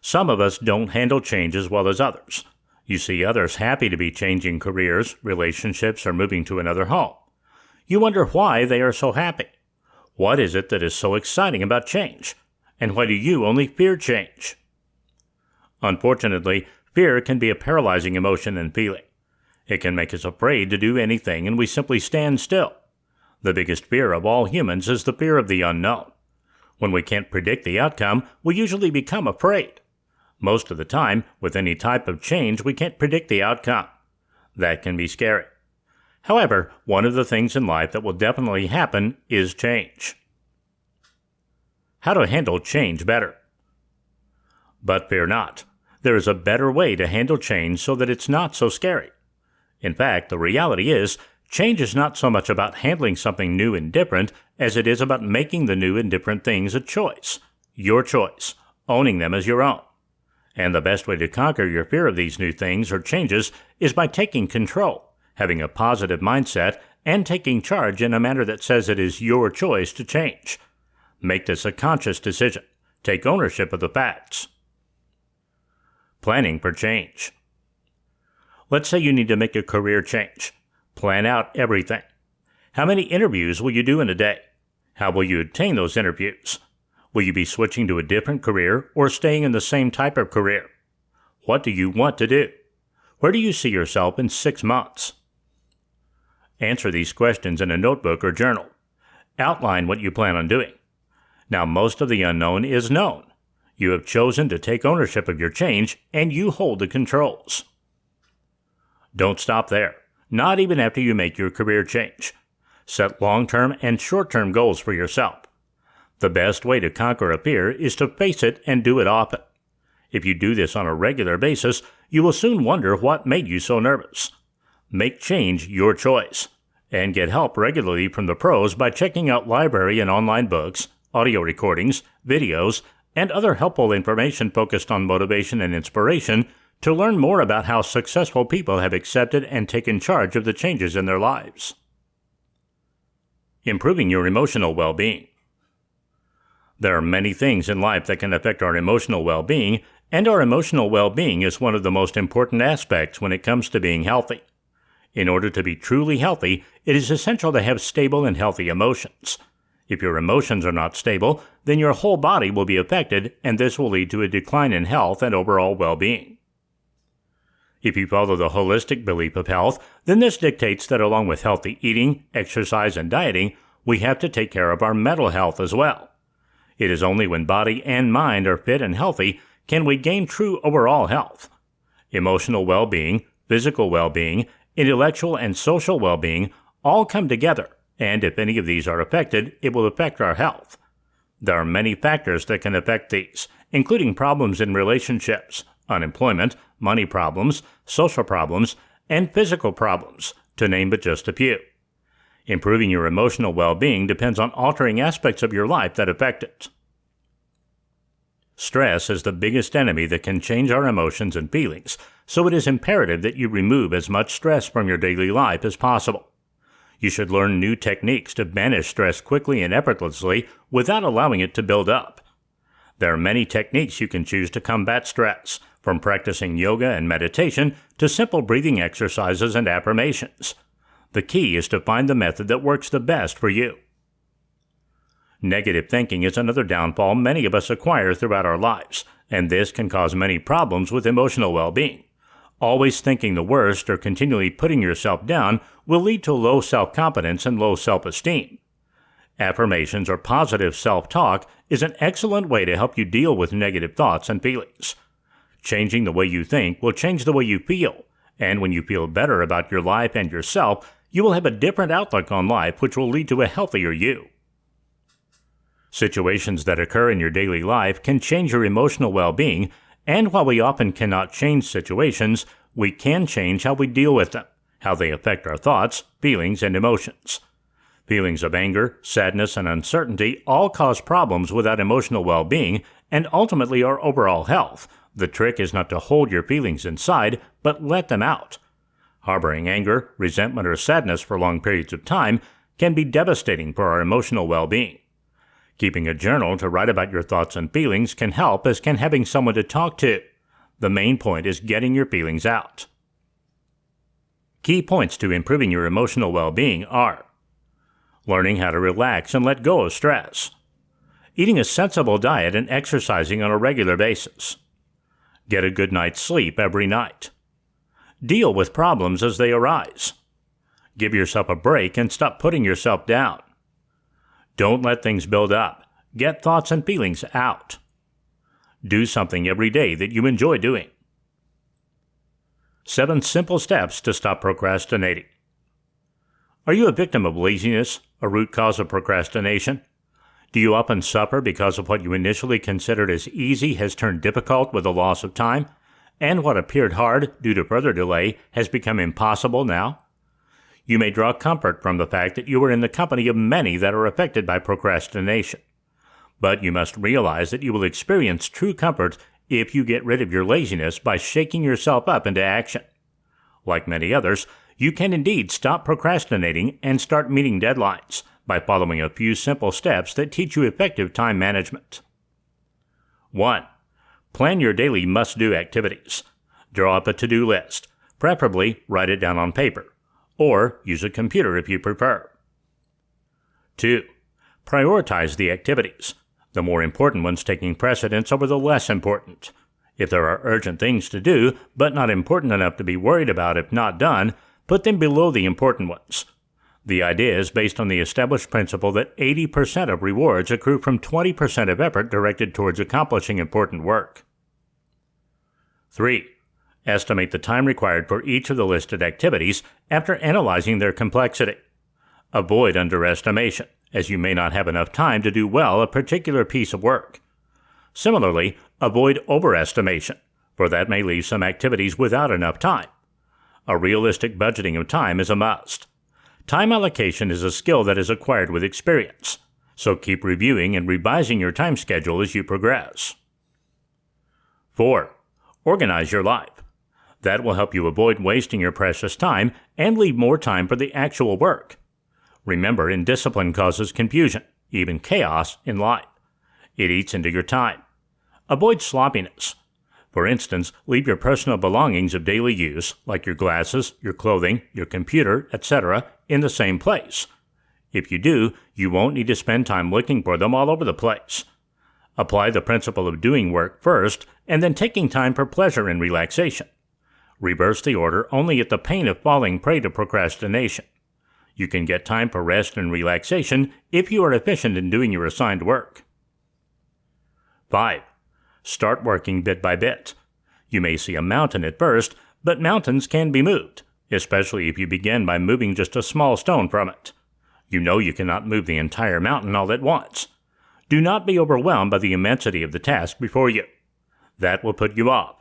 Some of us don't handle change as well as others. You see others happy to be changing careers, relationships, or moving to another home. You wonder why they are so happy. What is it that is so exciting about change? And why do you only fear change? Unfortunately, fear can be a paralyzing emotion and feeling. It can make us afraid to do anything and we simply stand still. The biggest fear of all humans is the fear of the unknown. When we can't predict the outcome, we usually become afraid. Most of the time, with any type of change, we can't predict the outcome. That can be scary. However, one of the things in life that will definitely happen is change. How to handle change better. But fear not. There is a better way to handle change so that it's not so scary. In fact, the reality is, change is not so much about handling something new and different as it is about making the new and different things a choice. Your choice. Owning them as your own. And the best way to conquer your fear of these new things or changes is by taking control, having a positive mindset, and taking charge in a manner that says it is your choice to change. Make this a conscious decision. Take ownership of the facts. Planning for change. Let's say you need to make a career change. Plan out everything. How many interviews will you do in a day? How will you obtain those interviews? Will you be switching to a different career or staying in the same type of career? What do you want to do? Where do you see yourself in 6 months? Answer these questions in a notebook or journal. Outline what you plan on doing. Now, most of the unknown is known. You have chosen to take ownership of your change, and you hold the controls. Don't stop there, not even after you make your career change. Set long-term and short-term goals for yourself. The best way to conquer a fear is to face it and do it often. If you do this on a regular basis, you will soon wonder what made you so nervous. Make change your choice, and get help regularly from the pros by checking out library and online books, audio recordings, videos, and other helpful information focused on motivation and inspiration to learn more about how successful people have accepted and taken charge of the changes in their lives. Improving your emotional well-being. There are many things in life that can affect our emotional well-being, and our emotional well-being is one of the most important aspects when it comes to being healthy. In order to be truly healthy, it is essential to have stable and healthy emotions. If your emotions are not stable, then your whole body will be affected, and this will lead to a decline in health and overall well-being. If you follow the holistic belief of health, then this dictates that along with healthy eating, exercise, and dieting, we have to take care of our mental health as well. It is only when body and mind are fit and healthy can we gain true overall health. Emotional well-being, physical well-being, intellectual and social well-being all come together, and if any of these are affected, it will affect our health. There are many factors that can affect these, including problems in relationships, unemployment, money problems, social problems, and physical problems, to name but just a few. Improving your emotional well-being depends on altering aspects of your life that affect it. Stress is the biggest enemy that can change our emotions and feelings, so it is imperative that you remove as much stress from your daily life as possible. You should learn new techniques to banish stress quickly and effortlessly without allowing it to build up. There are many techniques you can choose to combat stress. from practicing yoga and meditation to simple breathing exercises and affirmations. The key is to find the method that works the best for you. Negative thinking is another downfall many of us acquire throughout our lives, and this can cause many problems with emotional well-being. Always thinking the worst or continually putting yourself down will lead to low self-confidence and low self-esteem. Affirmations or positive self-talk is an excellent way to help you deal with negative thoughts and feelings. Changing the way you think will change the way you feel, and when you feel better about your life and yourself, you will have a different outlook on life, which will lead to a healthier you. Situations that occur in your daily life can change your emotional well-being, and while we often cannot change situations, we can change how we deal with them, how they affect our thoughts, feelings, and emotions. Feelings of anger, sadness, and uncertainty all cause problems without emotional well-being and ultimately our overall health. The trick is not to hold your feelings inside, but let them out. Harboring anger, resentment, or sadness for long periods of time can be devastating for our emotional well-being. Keeping a journal to write about your thoughts and feelings can help, as can having someone to talk to. The main point is getting your feelings out. Key points to improving your emotional well-being are: learning how to relax and let go of stress, eating a sensible diet and exercising on a regular basis, get a good night's sleep every night, deal with problems as they arise, give yourself a break and stop putting yourself down. Don't let things build up. Get thoughts and feelings out. Do something every day that you enjoy doing. 7 simple steps to stop procrastinating. Are you a victim of laziness, a root cause of procrastination? Do you often suffer because of what you initially considered as easy has turned difficult with the loss of time, and what appeared hard due to further delay has become impossible now? You may draw comfort from the fact that you are in the company of many that are affected by procrastination. But you must realize that you will experience true comfort if you get rid of your laziness by shaking yourself up into action. Like many others, you can indeed stop procrastinating and start meeting deadlines by following a few simple steps that teach you effective time management. 1. Plan your daily must-do activities. Draw up a to-do list. Preferably, write it down on paper, or use a computer if you prefer. 2. Prioritize the activities, the more important ones taking precedence over the less important. If there are urgent things to do, but not important enough to be worried about if not done, put them below the important ones. The idea is based on the established principle that 80% of rewards accrue from 20% of effort directed towards accomplishing important work. 3. Estimate the time required for each of the listed activities after analyzing their complexity. Avoid underestimation, as you may not have enough time to do well a particular piece of work. Similarly, avoid overestimation, for that may leave some activities without enough time. A realistic budgeting of time is a must. Time allocation is a skill that is acquired with experience, so keep reviewing and revising your time schedule as you progress. 4. Organize your life. That will help you avoid wasting your precious time and leave more time for the actual work. Remember, indiscipline causes confusion, even chaos, in life. It eats into your time. Avoid sloppiness. For instance, leave your personal belongings of daily use, like your glasses, your clothing, your computer, etc., in the same place. If you do, you won't need to spend time looking for them all over the place. Apply the principle of doing work first, and then taking time for pleasure and relaxation. Reverse the order only at the pain of falling prey to procrastination. You can get time for rest and relaxation if you are efficient in doing your assigned work. 5. Start working bit by bit. You may see a mountain at first, but mountains can be moved, especially if you begin by moving just a small stone from it. You know you cannot move the entire mountain all at once. Do not be overwhelmed by the immensity of the task before you. That will put you off.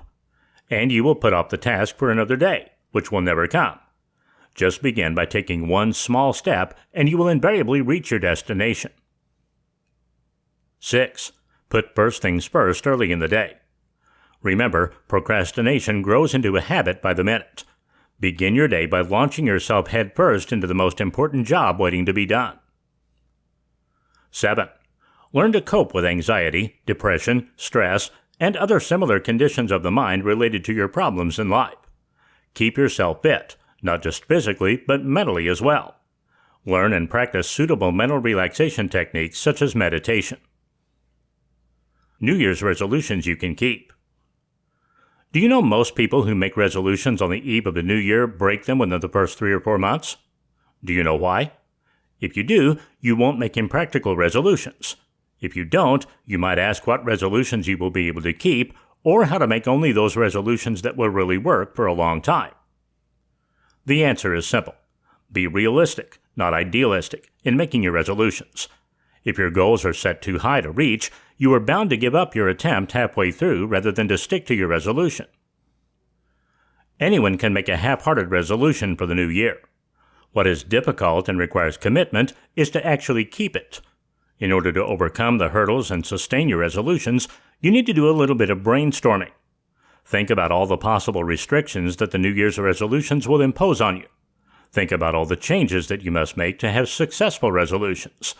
And you will put off the task for another day, which will never come. Just begin by taking one small step, and you will invariably reach your destination. 6. Put first things first early in the day. Remember, procrastination grows into a habit by the minute. Begin your day by launching yourself head first into the most important job waiting to be done. 7. Learn to cope with anxiety, depression, stress, and other similar conditions of the mind related to your problems in life. Keep yourself fit, not just physically, but mentally as well. Learn and practice suitable mental relaxation techniques such as meditation. New Year's resolutions you can keep. Do you know most people who make resolutions on the eve of the new year break them within the first 3 or 4 months? Do you know why? If you do, you won't make impractical resolutions. If you don't, you might ask what resolutions you will be able to keep, or how to make only those resolutions that will really work for a long time. The answer is simple. Be realistic, not idealistic, in making your resolutions. If your goals are set too high to reach, you are bound to give up your attempt halfway through rather than to stick to your resolution. Anyone can make a half-hearted resolution for the new year. What is difficult and requires commitment is to actually keep it. In order to overcome the hurdles and sustain your resolutions, you need to do a little bit of brainstorming. Think about all the possible restrictions that the New Year's resolutions will impose on you. Think about all the changes that you must make to have successful resolutions.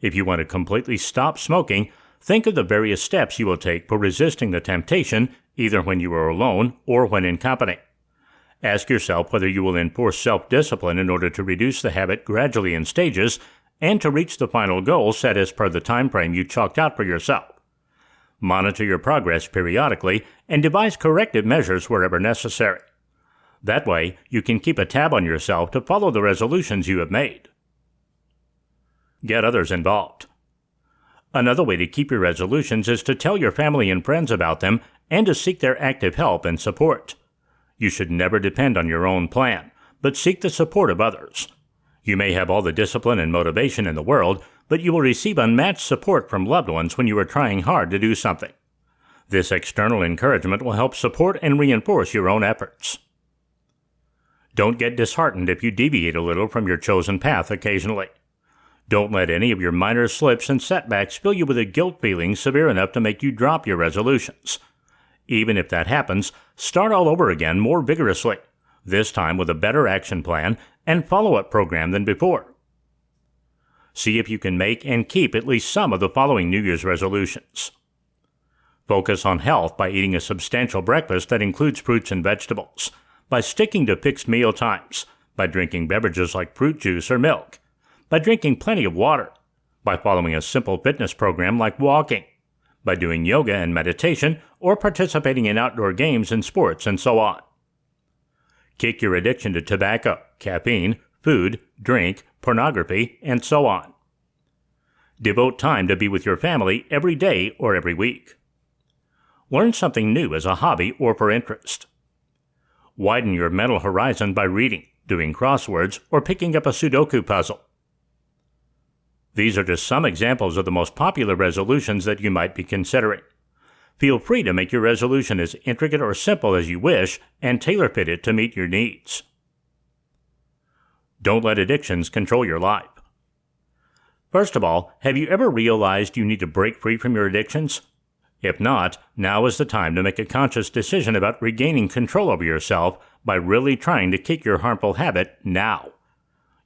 If you want to completely stop smoking, think of the various steps you will take for resisting the temptation, either when you are alone or when in company. Ask yourself whether you will enforce self-discipline in order to reduce the habit gradually in stages and to reach the final goal set as per the time frame you chalked out for yourself. Monitor your progress periodically and devise corrective measures wherever necessary. That way, you can keep a tab on yourself to follow the resolutions you have made. Get others involved. Another way to keep your resolutions is to tell your family and friends about them and to seek their active help and support. You should never depend on your own plan, but seek the support of others. You may have all the discipline and motivation in the world, but you will receive unmatched support from loved ones when you are trying hard to do something. This external encouragement will help support and reinforce your own efforts. Don't get disheartened if you deviate a little from your chosen path occasionally. Don't let any of your minor slips and setbacks fill you with a guilt feeling severe enough to make you drop your resolutions. Even if that happens, start all over again more vigorously, this time with a better action plan and follow-up program than before. See if you can make and keep at least some of the following New Year's resolutions. Focus on health by eating a substantial breakfast that includes fruits and vegetables, by sticking to fixed meal times, by drinking beverages like fruit juice or milk, by drinking plenty of water, by following a simple fitness program like walking, by doing yoga and meditation, or participating in outdoor games and sports, and so on. Kick your addiction to tobacco, caffeine, food, drink, pornography, and so on. Devote time to be with your family every day or every week. Learn something new as a hobby or for interest. Widen your mental horizon by reading, doing crosswords, or picking up a Sudoku puzzle. These are just some examples of the most popular resolutions that you might be considering. Feel free to make your resolution as intricate or simple as you wish and tailor-fit it to meet your needs. Don't let addictions control your life. First of all, have you ever realized you need to break free from your addictions? If not, now is the time to make a conscious decision about regaining control over yourself by really trying to kick your harmful habit now.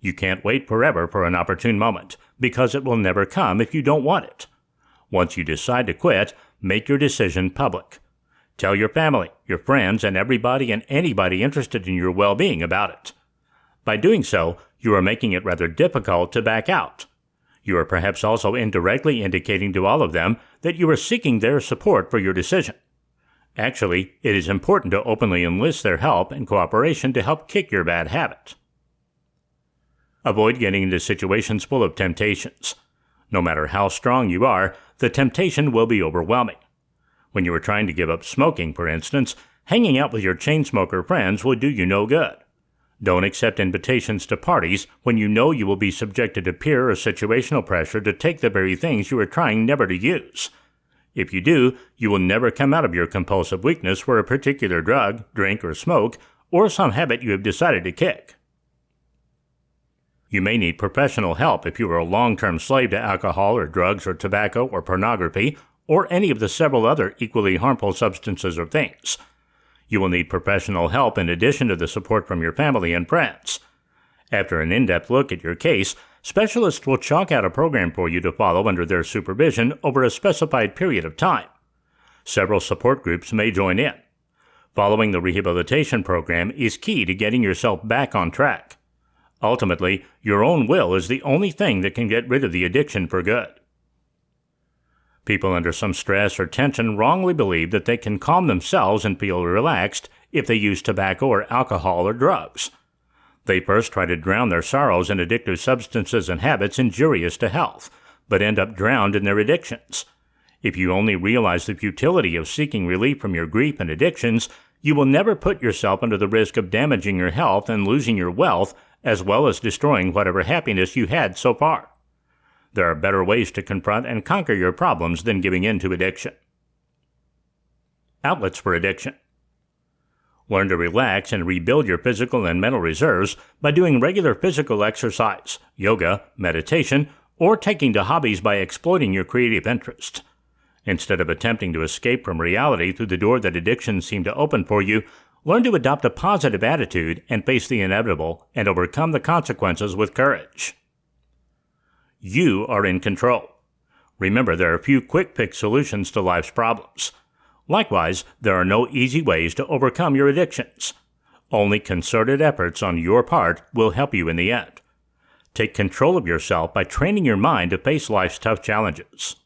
You can't wait forever for an opportune moment, because it will never come if you don't want it. Once you decide to quit, make your decision public. Tell your family, your friends, and everybody and anybody interested in your well-being about it. By doing so, you are making it rather difficult to back out. You are perhaps also indirectly indicating to all of them that you are seeking their support for your decision. Actually, it is important to openly enlist their help and cooperation to help kick your bad habit. Avoid getting into situations full of temptations. No matter how strong you are, the temptation will be overwhelming. When you are trying to give up smoking, for instance, hanging out with your chain smoker friends will do you no good. Don't accept invitations to parties when you know you will be subjected to peer or situational pressure to take the very things you are trying never to use. If you do, you will never come out of your compulsive weakness for a particular drug, drink, or smoke, or some habit you have decided to kick. You may need professional help if you are a long-term slave to alcohol or drugs or tobacco or pornography or any of the several other equally harmful substances or things. You will need professional help in addition to the support from your family and friends. After an in-depth look at your case, specialists will chalk out a program for you to follow under their supervision over a specified period of time. Several support groups may join in. Following the rehabilitation program is key to getting yourself back on track. Ultimately, your own will is the only thing that can get rid of the addiction for good. People under some stress or tension wrongly believe that they can calm themselves and feel relaxed if they use tobacco or alcohol or drugs. They first try to drown their sorrows in addictive substances and habits injurious to health, but end up drowned in their addictions. If you only realize the futility of seeking relief from your grief and addictions, you will never put yourself under the risk of damaging your health and losing your wealth, as well as destroying whatever happiness you had so far. There are better ways to confront and conquer your problems than giving in to addiction. Outlets for addiction. Learn to relax and rebuild your physical and mental reserves by doing regular physical exercise, yoga, meditation, or taking to hobbies by exploiting your creative interests. Instead of attempting to escape from reality through the door that addictions seem to open for you, learn to adopt a positive attitude and face the inevitable and overcome the consequences with courage. You are in control. Remember, there are few quick-fix solutions to life's problems. Likewise, there are no easy ways to overcome your addictions. Only concerted efforts on your part will help you in the end. Take control of yourself by training your mind to face life's tough challenges.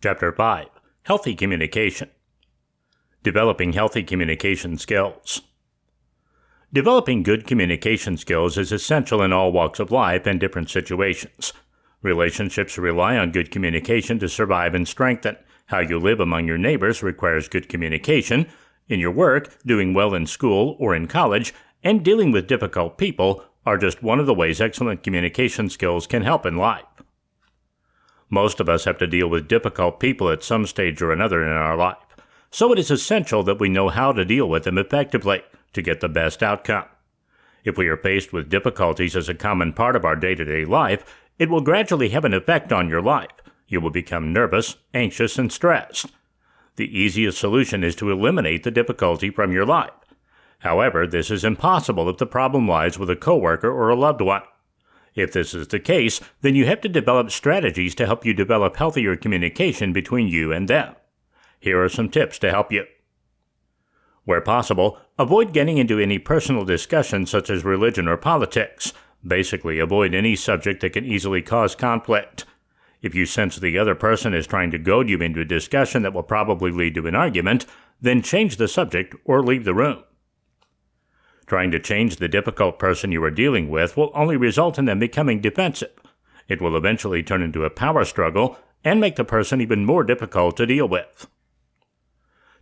Chapter 5. Healthy Communication. Developing healthy communication skills. Developing good communication skills is essential in all walks of life and different situations. Relationships rely on good communication to survive and strengthen. How you live among your neighbors requires good communication. In your work, doing well in school or in college, and dealing with difficult people are just one of the ways excellent communication skills can help in life. Most of us have to deal with difficult people at some stage or another in our life, so it is essential that we know how to deal with them effectively to get the best outcome. If we are faced with difficulties as a common part of our day-to-day life, it will gradually have an effect on your life. You will become nervous, anxious, and stressed. The easiest solution is to eliminate the difficulty from your life. However, this is impossible if the problem lies with a coworker or a loved one. If this is the case, then you have to develop strategies to help you develop healthier communication between you and them. Here are some tips to help you. Where possible, avoid getting into any personal discussions such as religion or politics. Basically, avoid any subject that can easily cause conflict. If you sense the other person is trying to goad you into a discussion that will probably lead to an argument, then change the subject or leave the room. Trying to change the difficult person you are dealing with will only result in them becoming defensive. It will eventually turn into a power struggle and make the person even more difficult to deal with.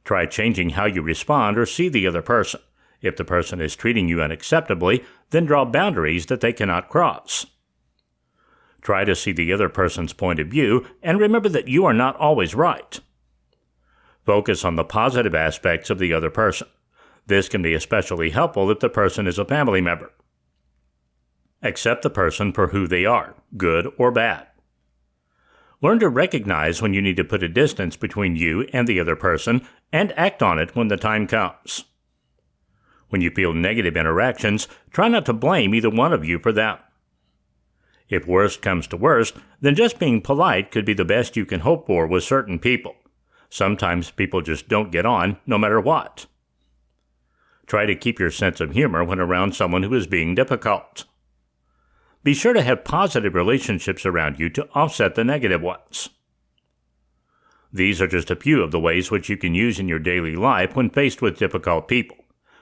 Try changing how you respond or see the other person. If the person is treating you unacceptably, then draw boundaries that they cannot cross. Try to see the other person's point of view and remember that you are not always right. Focus on the positive aspects of the other person. This can be especially helpful if the person is a family member. Accept the person for who they are, good or bad. Learn to recognize when you need to put a distance between you and the other person and act on it when the time comes. When you feel negative interactions, try not to blame either one of you for them. If worst comes to worst, then just being polite could be the best you can hope for with certain people. Sometimes people just don't get on, no matter what. Try to keep your sense of humor when around someone who is being difficult. Be sure to have positive relationships around you to offset the negative ones. These are just a few of the ways which you can use in your daily life when faced with difficult people.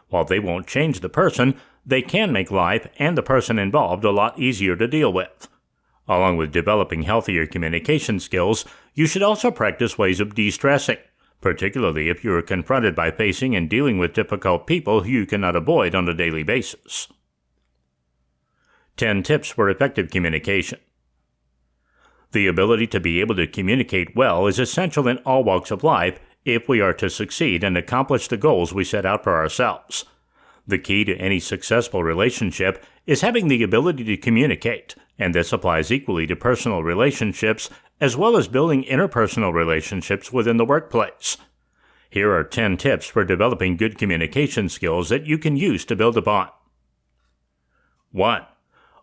While they won't change the person, they can make life and the person involved a lot easier to deal with. Along with developing healthier communication skills, you should also practice ways of de-stressing, particularly if you are confronted by facing and dealing with difficult people who you cannot avoid on a daily basis. 10 tips for effective communication. The ability to be able to communicate well is essential in all walks of life if we are to succeed and accomplish the goals we set out for ourselves. The key to any successful relationship is having the ability to communicate, and this applies equally to personal relationships as well as building interpersonal relationships within the workplace. Here are 10 tips for developing good communication skills that you can use to build upon. 1.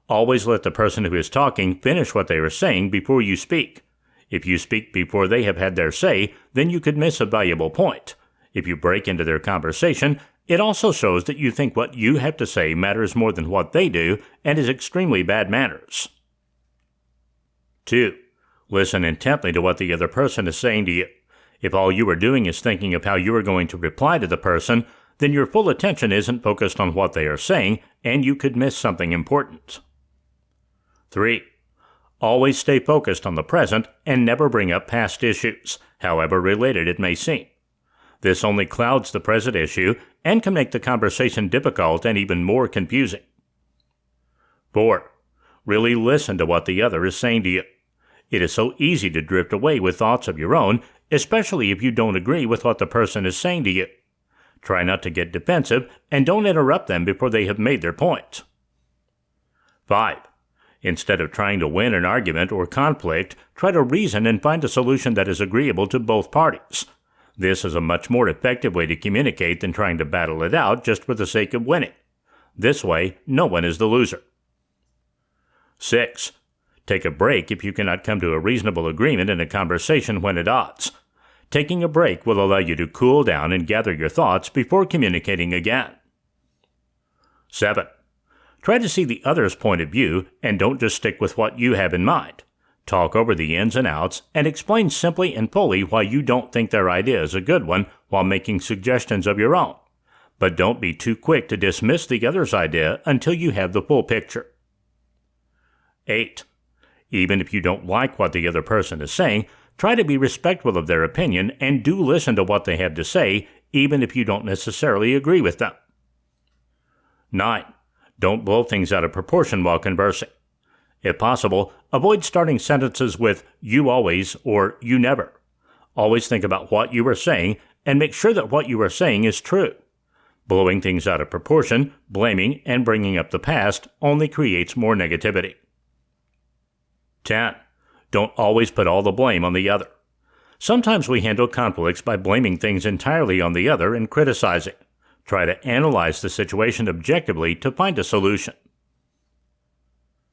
Always let the person who is talking finish what they are saying before you speak. If you speak before they have had their say, then you could miss a valuable point. If you break into their conversation, it also shows that you think what you have to say matters more than what they do and is extremely bad manners. 2. Listen intently to what the other person is saying to you. If all you are doing is thinking of how you are going to reply to the person, then your full attention isn't focused on what they are saying, and you could miss something important. 3. Always stay focused on the present and never bring up past issues, however related it may seem. This only clouds the present issue and can make the conversation difficult and even more confusing. 4. Really listen to what the other is saying to you. It is so easy to drift away with thoughts of your own, especially if you don't agree with what the person is saying to you. Try not to get defensive and don't interrupt them before they have made their point. 5. Instead of trying to win an argument or conflict, try to reason and find a solution that is agreeable to both parties. This is a much more effective way to communicate than trying to battle it out just for the sake of winning. This way, no one is the loser. 6. Take a break if you cannot come to a reasonable agreement in a conversation when at odds. Taking a break will allow you to cool down and gather your thoughts before communicating again. 7. Try to see the other's point of view and don't just stick with what you have in mind. Talk over the ins and outs and explain simply and fully why you don't think their idea is a good one while making suggestions of your own. But don't be too quick to dismiss the other's idea until you have the full picture. 8. Even if you don't like what the other person is saying, try to be respectful of their opinion and do listen to what they have to say, even if you don't necessarily agree with them. 9. Don't blow things out of proportion while conversing. If possible, avoid starting sentences with "you always" or "you never." Always think about what you are saying and make sure that what you are saying is true. Blowing things out of proportion, blaming, and bringing up the past only creates more negativity. 10. Don't always put all the blame on the other. Sometimes we handle conflicts by blaming things entirely on the other and criticizing. Try to analyze the situation objectively to find a solution.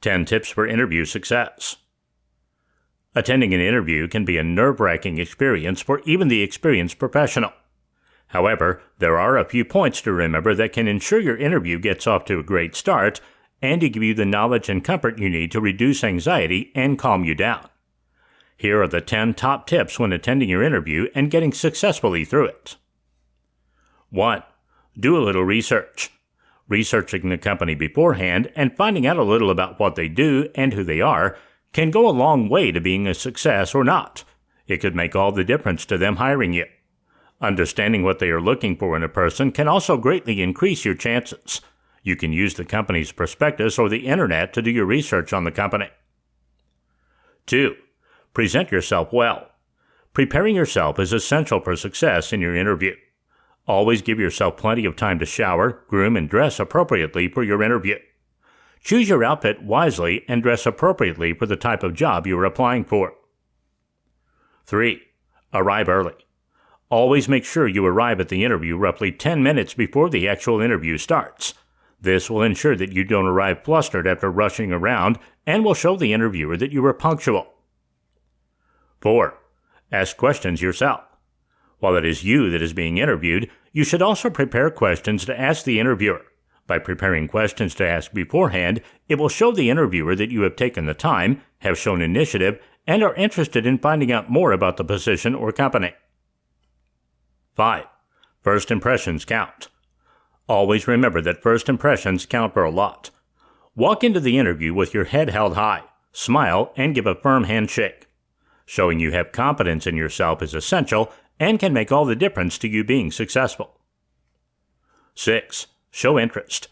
10 tips for interview success. Attending an interview can be a nerve-wracking experience for even the experienced professional. However, there are a few points to remember that can ensure your interview gets off to a great start and to give you the knowledge and comfort you need to reduce anxiety and calm you down. Here are the 10 top tips when attending your interview and getting successfully through it. 1. Do a little research. Researching the company beforehand and finding out a little about what they do and who they are can go a long way to being a success or not. It could make all the difference to them hiring you. Understanding what they are looking for in a person can also greatly increase your chances. You can use the company's prospectus or the internet to do your research on the company. 2. Present yourself well. Preparing yourself is essential for success in your interview. Always give yourself plenty of time to shower, groom, and dress appropriately for your interview. Choose your outfit wisely and dress appropriately for the type of job you are applying for. 3. Arrive early. Always make sure you arrive at the interview roughly 10 minutes before the actual interview starts. This will ensure that you don't arrive flustered after rushing around and will show the interviewer that you were punctual. 4. Ask questions yourself. While it is you that is being interviewed, you should also prepare questions to ask the interviewer. By preparing questions to ask beforehand, it will show the interviewer that you have taken the time, have shown initiative, and are interested in finding out more about the position or company. 5. First impressions count. Always remember that first impressions count for a lot. Walk into the interview with your head held high, smile, and give a firm handshake. Showing you have confidence in yourself is essential and can make all the difference to you being successful. 6. Show interest.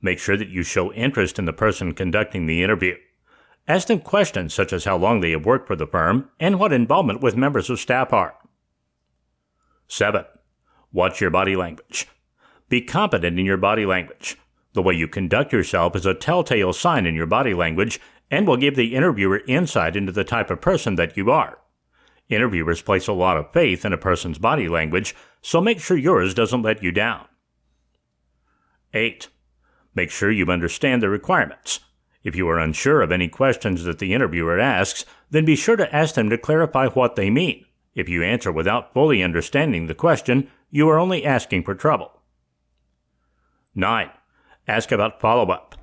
Make sure that you show interest in the person conducting the interview. Ask them questions such as how long they have worked for the firm and what involvement with members of staff are. 7. Watch your body language. Be confident in your body language. The way you conduct yourself is a telltale sign in your body language and will give the interviewer insight into the type of person that you are. Interviewers place a lot of faith in a person's body language, so make sure yours doesn't let you down. 8. Make sure you understand the requirements. If you are unsure of any questions that the interviewer asks, then be sure to ask them to clarify what they mean. If you answer without fully understanding the question, you are only asking for trouble. 9. Ask about follow-up.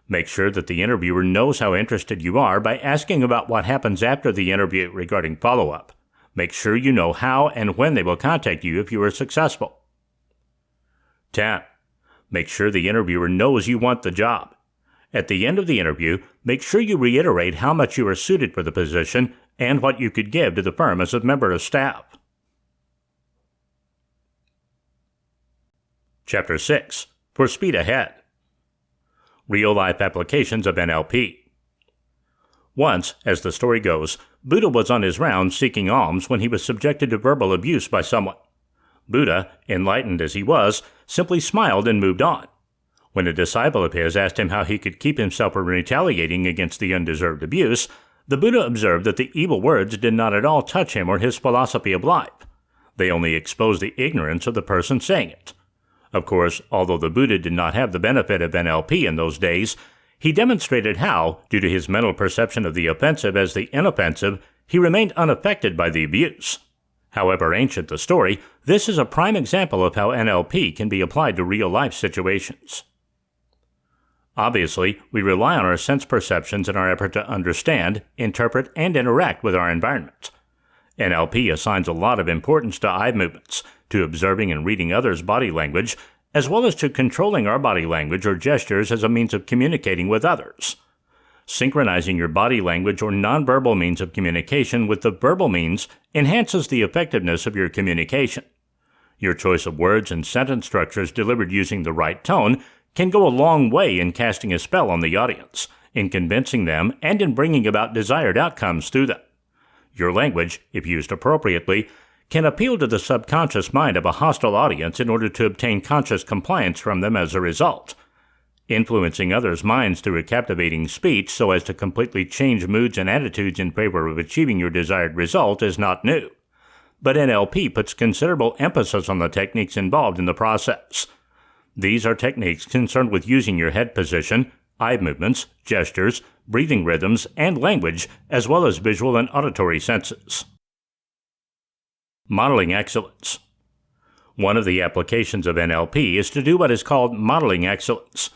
Make sure that the interviewer knows how interested you are by asking about what happens after the interview regarding follow-up. Make sure you know how and when they will contact you if you are successful. 10. Make sure the interviewer knows you want the job. At the end of the interview, make sure you reiterate how much you are suited for the position and what you could give to the firm as a member of staff. Chapter 6. For Speed Ahead. Real-life applications of NLP. Once, as the story goes, Buddha was on his rounds seeking alms when he was subjected to verbal abuse by someone. Buddha, enlightened as he was, simply smiled and moved on. When a disciple of his asked him how he could keep himself from retaliating against the undeserved abuse, the Buddha observed that the evil words did not at all touch him or his philosophy of life. They only exposed the ignorance of the person saying it. Of course, although the Buddha did not have the benefit of NLP in those days, he demonstrated how, due to his mental perception of the offensive as the inoffensive, he remained unaffected by the abuse. However ancient the story, this is a prime example of how NLP can be applied to real-life situations. Obviously, we rely on our sense perceptions in our effort to understand, interpret, and interact with our environment. NLP assigns a lot of importance to eye movements, to observing and reading others' body language, as well as to controlling our body language or gestures as a means of communicating with others. Synchronizing your body language or nonverbal means of communication with the verbal means enhances the effectiveness of your communication. Your choice of words and sentence structures delivered using the right tone can go a long way in casting a spell on the audience, in convincing them, and in bringing about desired outcomes through them. Your language, if used appropriately, can appeal to the subconscious mind of a hostile audience in order to obtain conscious compliance from them as a result. Influencing others' minds through a captivating speech so as to completely change moods and attitudes in favor of achieving your desired result is not new. But NLP puts considerable emphasis on the techniques involved in the process. These are techniques concerned with using your head position, eye movements, gestures, breathing rhythms, and language, as well as visual and auditory senses. Modeling excellence. One of the applications of NLP is to do what is called modeling excellence.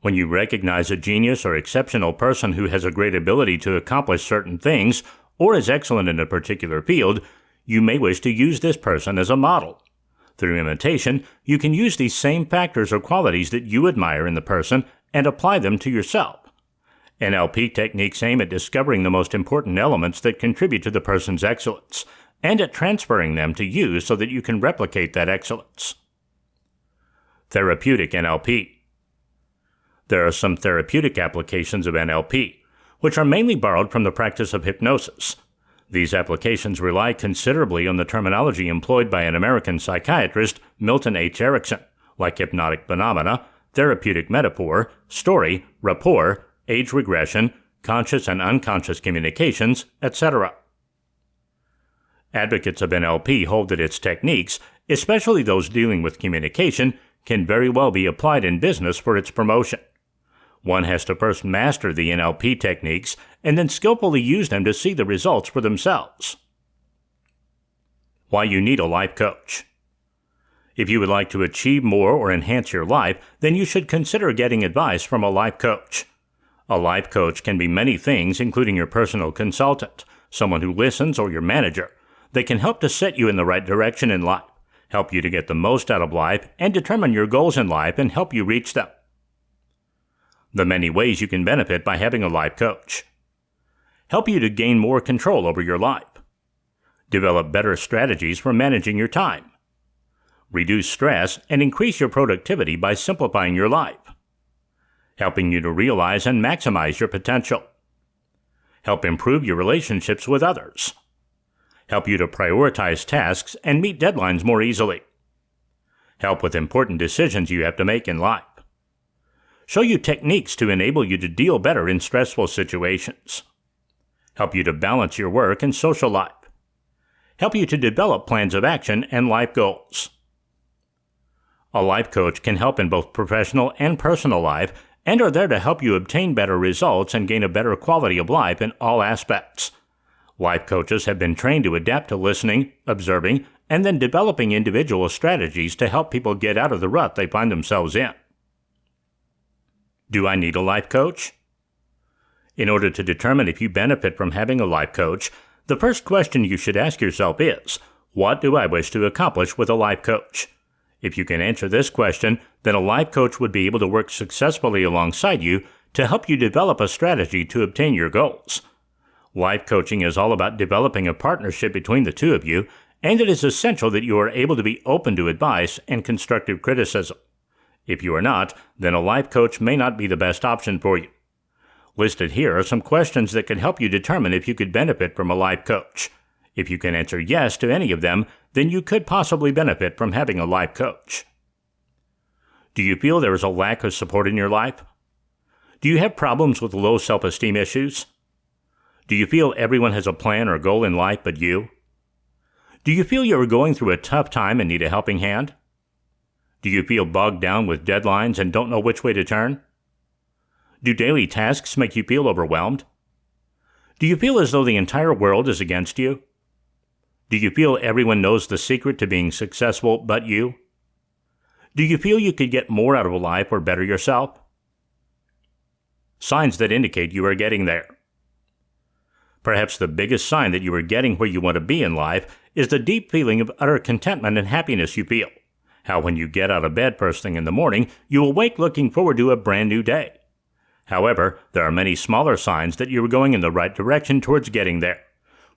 When you recognize a genius or exceptional person who has a great ability to accomplish certain things, or is excellent in a particular field, you may wish to use this person as a model. Through imitation, you can use these same factors or qualities that you admire in the person and apply them to yourself. NLP techniques aim at discovering the most important elements that contribute to the person's excellence, and at transferring them to you so that you can replicate that excellence. Therapeutic NLP. There are some therapeutic applications of NLP, which are mainly borrowed from the practice of hypnosis. These applications rely considerably on the terminology employed by an American psychiatrist, Milton H. Erickson, like hypnotic phenomena, therapeutic metaphor, story, rapport, age regression, conscious and unconscious communications, etc. Advocates of NLP hold that its techniques, especially those dealing with communication, can very well be applied in business for its promotion. One has to first master the NLP techniques and then skillfully use them to see the results for themselves. Why you need a life coach. If you would like to achieve more or enhance your life, then you should consider getting advice from a life coach. A life coach can be many things, including your personal consultant, someone who listens, or your manager. They can help to set you in the right direction in life, help you to get the most out of life, and determine your goals in life and help you reach them. The many ways you can benefit by having a life coach. Help you to gain more control over your life. Develop better strategies for managing your time. Reduce stress and increase your productivity by simplifying your life. Helping you to realize and maximize your potential. Help improve your relationships with others. Help you to prioritize tasks and meet deadlines more easily. Help with important decisions you have to make in life. Show you techniques to enable you to deal better in stressful situations. Help you to balance your work and social life. Help you to develop plans of action and life goals. A life coach can help in both professional and personal life and are there to help you obtain better results and gain a better quality of life in all aspects. Life coaches have been trained to adapt to listening, observing, and then developing individual strategies to help people get out of the rut they find themselves in. Do I need a life coach? In order to determine if you benefit from having a life coach, the first question you should ask yourself is, what do I wish to accomplish with a life coach? If you can answer this question, then a life coach would be able to work successfully alongside you to help you develop a strategy to obtain your goals. Life coaching is all about developing a partnership between the two of you, and it is essential that you are able to be open to advice and constructive criticism. If you are not, then a life coach may not be the best option for you. Listed here are some questions that can help you determine if you could benefit from a life coach. If you can answer yes to any of them, then you could possibly benefit from having a life coach. Do you feel there is a lack of support in your life? Do you have problems with low self-esteem issues? Do you feel everyone has a plan or goal in life but you? Do you feel you are going through a tough time and need a helping hand? Do you feel bogged down with deadlines and don't know which way to turn? Do daily tasks make you feel overwhelmed? Do you feel as though the entire world is against you? Do you feel everyone knows the secret to being successful but you? Do you feel you could get more out of life or better yourself? Signs that indicate you are getting there. Perhaps the biggest sign that you are getting where you want to be in life is the deep feeling of utter contentment and happiness you feel. How when you get out of bed first thing in the morning, you awake looking forward to a brand new day. However, there are many smaller signs that you are going in the right direction towards getting there,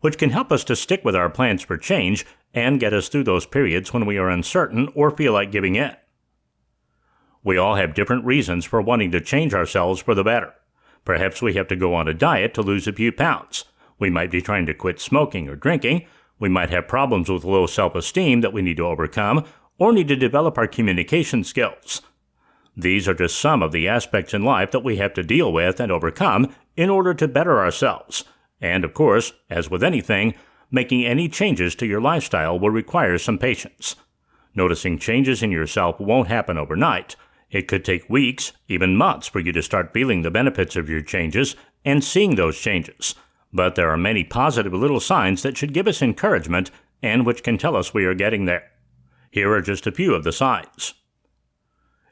which can help us to stick with our plans for change and get us through those periods when we are uncertain or feel like giving in. We all have different reasons for wanting to change ourselves for the better. Perhaps we have to go on a diet to lose a few pounds. We might be trying to quit smoking or drinking. We might have problems with low self-esteem that we need to overcome, or need to develop our communication skills. These are just some of the aspects in life that we have to deal with and overcome in order to better ourselves. And of course, as with anything, making any changes to your lifestyle will require some patience. Noticing changes in yourself won't happen overnight. It could take weeks, even months, for you to start feeling the benefits of your changes and seeing those changes. But there are many positive little signs that should give us encouragement and which can tell us we are getting there. Here are just a few of the signs.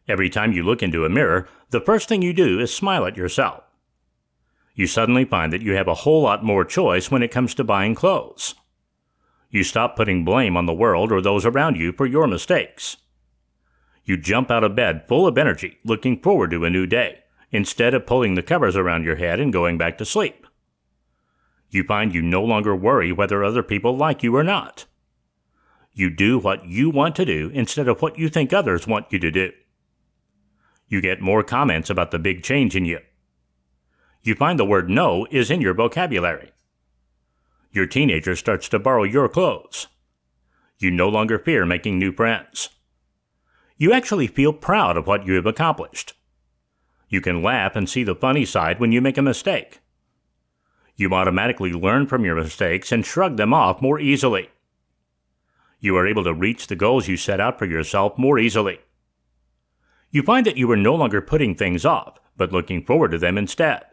Every time you look into a mirror, the first thing you do is smile at yourself. You suddenly find that you have a whole lot more choice when it comes to buying clothes. You stop putting blame on the world or those around you for your mistakes. You jump out of bed full of energy, looking forward to a new day, instead of pulling the covers around your head and going back to sleep. You find you no longer worry whether other people like you or not. You do what you want to do instead of what you think others want you to do. You get more comments about the big change in you. You find the word no is in your vocabulary. Your teenager starts to borrow your clothes. You no longer fear making new friends. You actually feel proud of what you have accomplished. You can laugh and see the funny side when you make a mistake. You automatically learn from your mistakes and shrug them off more easily. You are able to reach the goals you set out for yourself more easily. You find that you are no longer putting things off, but looking forward to them instead.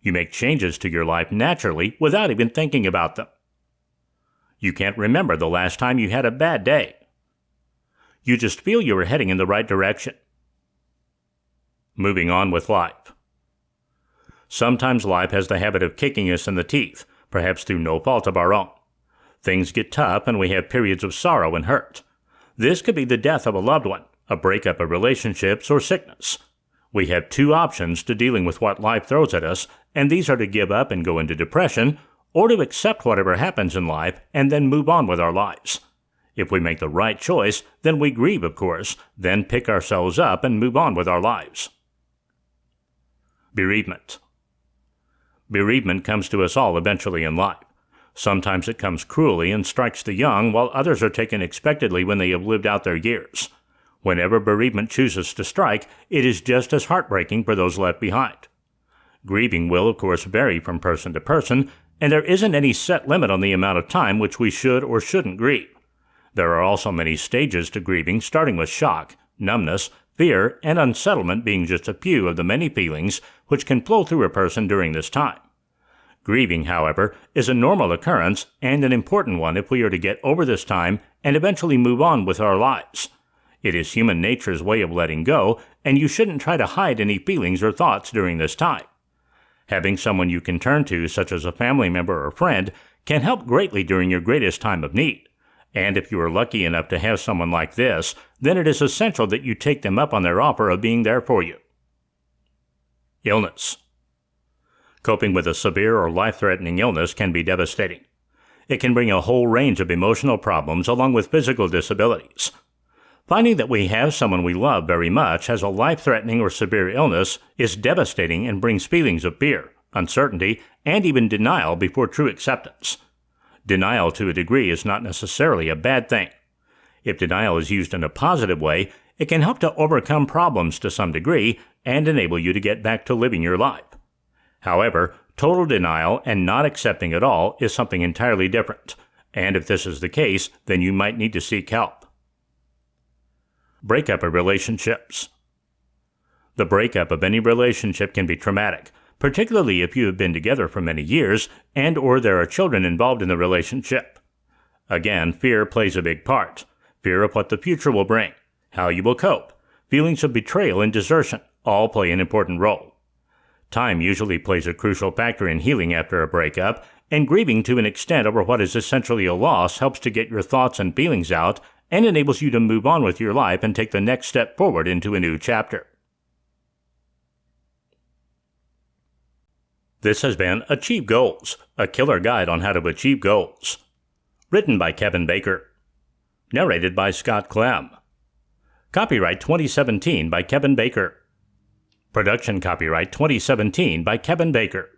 You make changes to your life naturally without even thinking about them. You can't remember the last time you had a bad day. You just feel you are heading in the right direction. Moving on with life. Sometimes life has the habit of kicking us in the teeth, perhaps through no fault of our own. Things get tough and we have periods of sorrow and hurt. This could be the death of a loved one, a breakup of relationships, or sickness. We have two options to dealing with what life throws at us, and these are to give up and go into depression, or to accept whatever happens in life and then move on with our lives. If we make the right choice, then we grieve, of course, then pick ourselves up and move on with our lives. Bereavement. Bereavement comes to us all eventually in life. Sometimes it comes cruelly and strikes the young, while others are taken expectedly when they have lived out their years. Whenever bereavement chooses to strike, it is just as heartbreaking for those left behind. Grieving will, of course, vary from person to person, and there isn't any set limit on the amount of time which we should or shouldn't grieve. There are also many stages to grieving, starting with shock, numbness, fear, and unsettlement being just a few of the many feelings which can flow through a person during this time. Grieving, however, is a normal occurrence and an important one if we are to get over this time and eventually move on with our lives. It is human nature's way of letting go, and you shouldn't try to hide any feelings or thoughts during this time. Having someone you can turn to, such as a family member or friend, can help greatly during your greatest time of need. And if you are lucky enough to have someone like this, then it is essential that you take them up on their offer of being there for you. Illness. Coping with a severe or life-threatening illness can be devastating. It can bring a whole range of emotional problems along with physical disabilities. Finding that we have someone we love very much has a life-threatening or severe illness is devastating and brings feelings of fear, uncertainty, and even denial before true acceptance. Denial to a degree is not necessarily a bad thing. If denial is used in a positive way, it can help to overcome problems to some degree and enable you to get back to living your life. However, total denial and not accepting at all is something entirely different, and if this is the case, then you might need to seek help. Breakup of relationships. The breakup of any relationship can be traumatic, particularly if you have been together for many years and or there are children involved in the relationship. Again, fear plays a big part. Fear of what the future will bring, how you will cope, feelings of betrayal and desertion all play an important role. Time usually plays a crucial factor in healing after a breakup, and grieving to an extent over what is essentially a loss helps to get your thoughts and feelings out and enables you to move on with your life and take the next step forward into a new chapter. This has been Achieve Goals, a killer guide on how to achieve goals. Written by Kevin Baker. Narrated by Scott Clem. Copyright 2017 by Kevin Baker. Production copyright 2017 by Kevin Baker.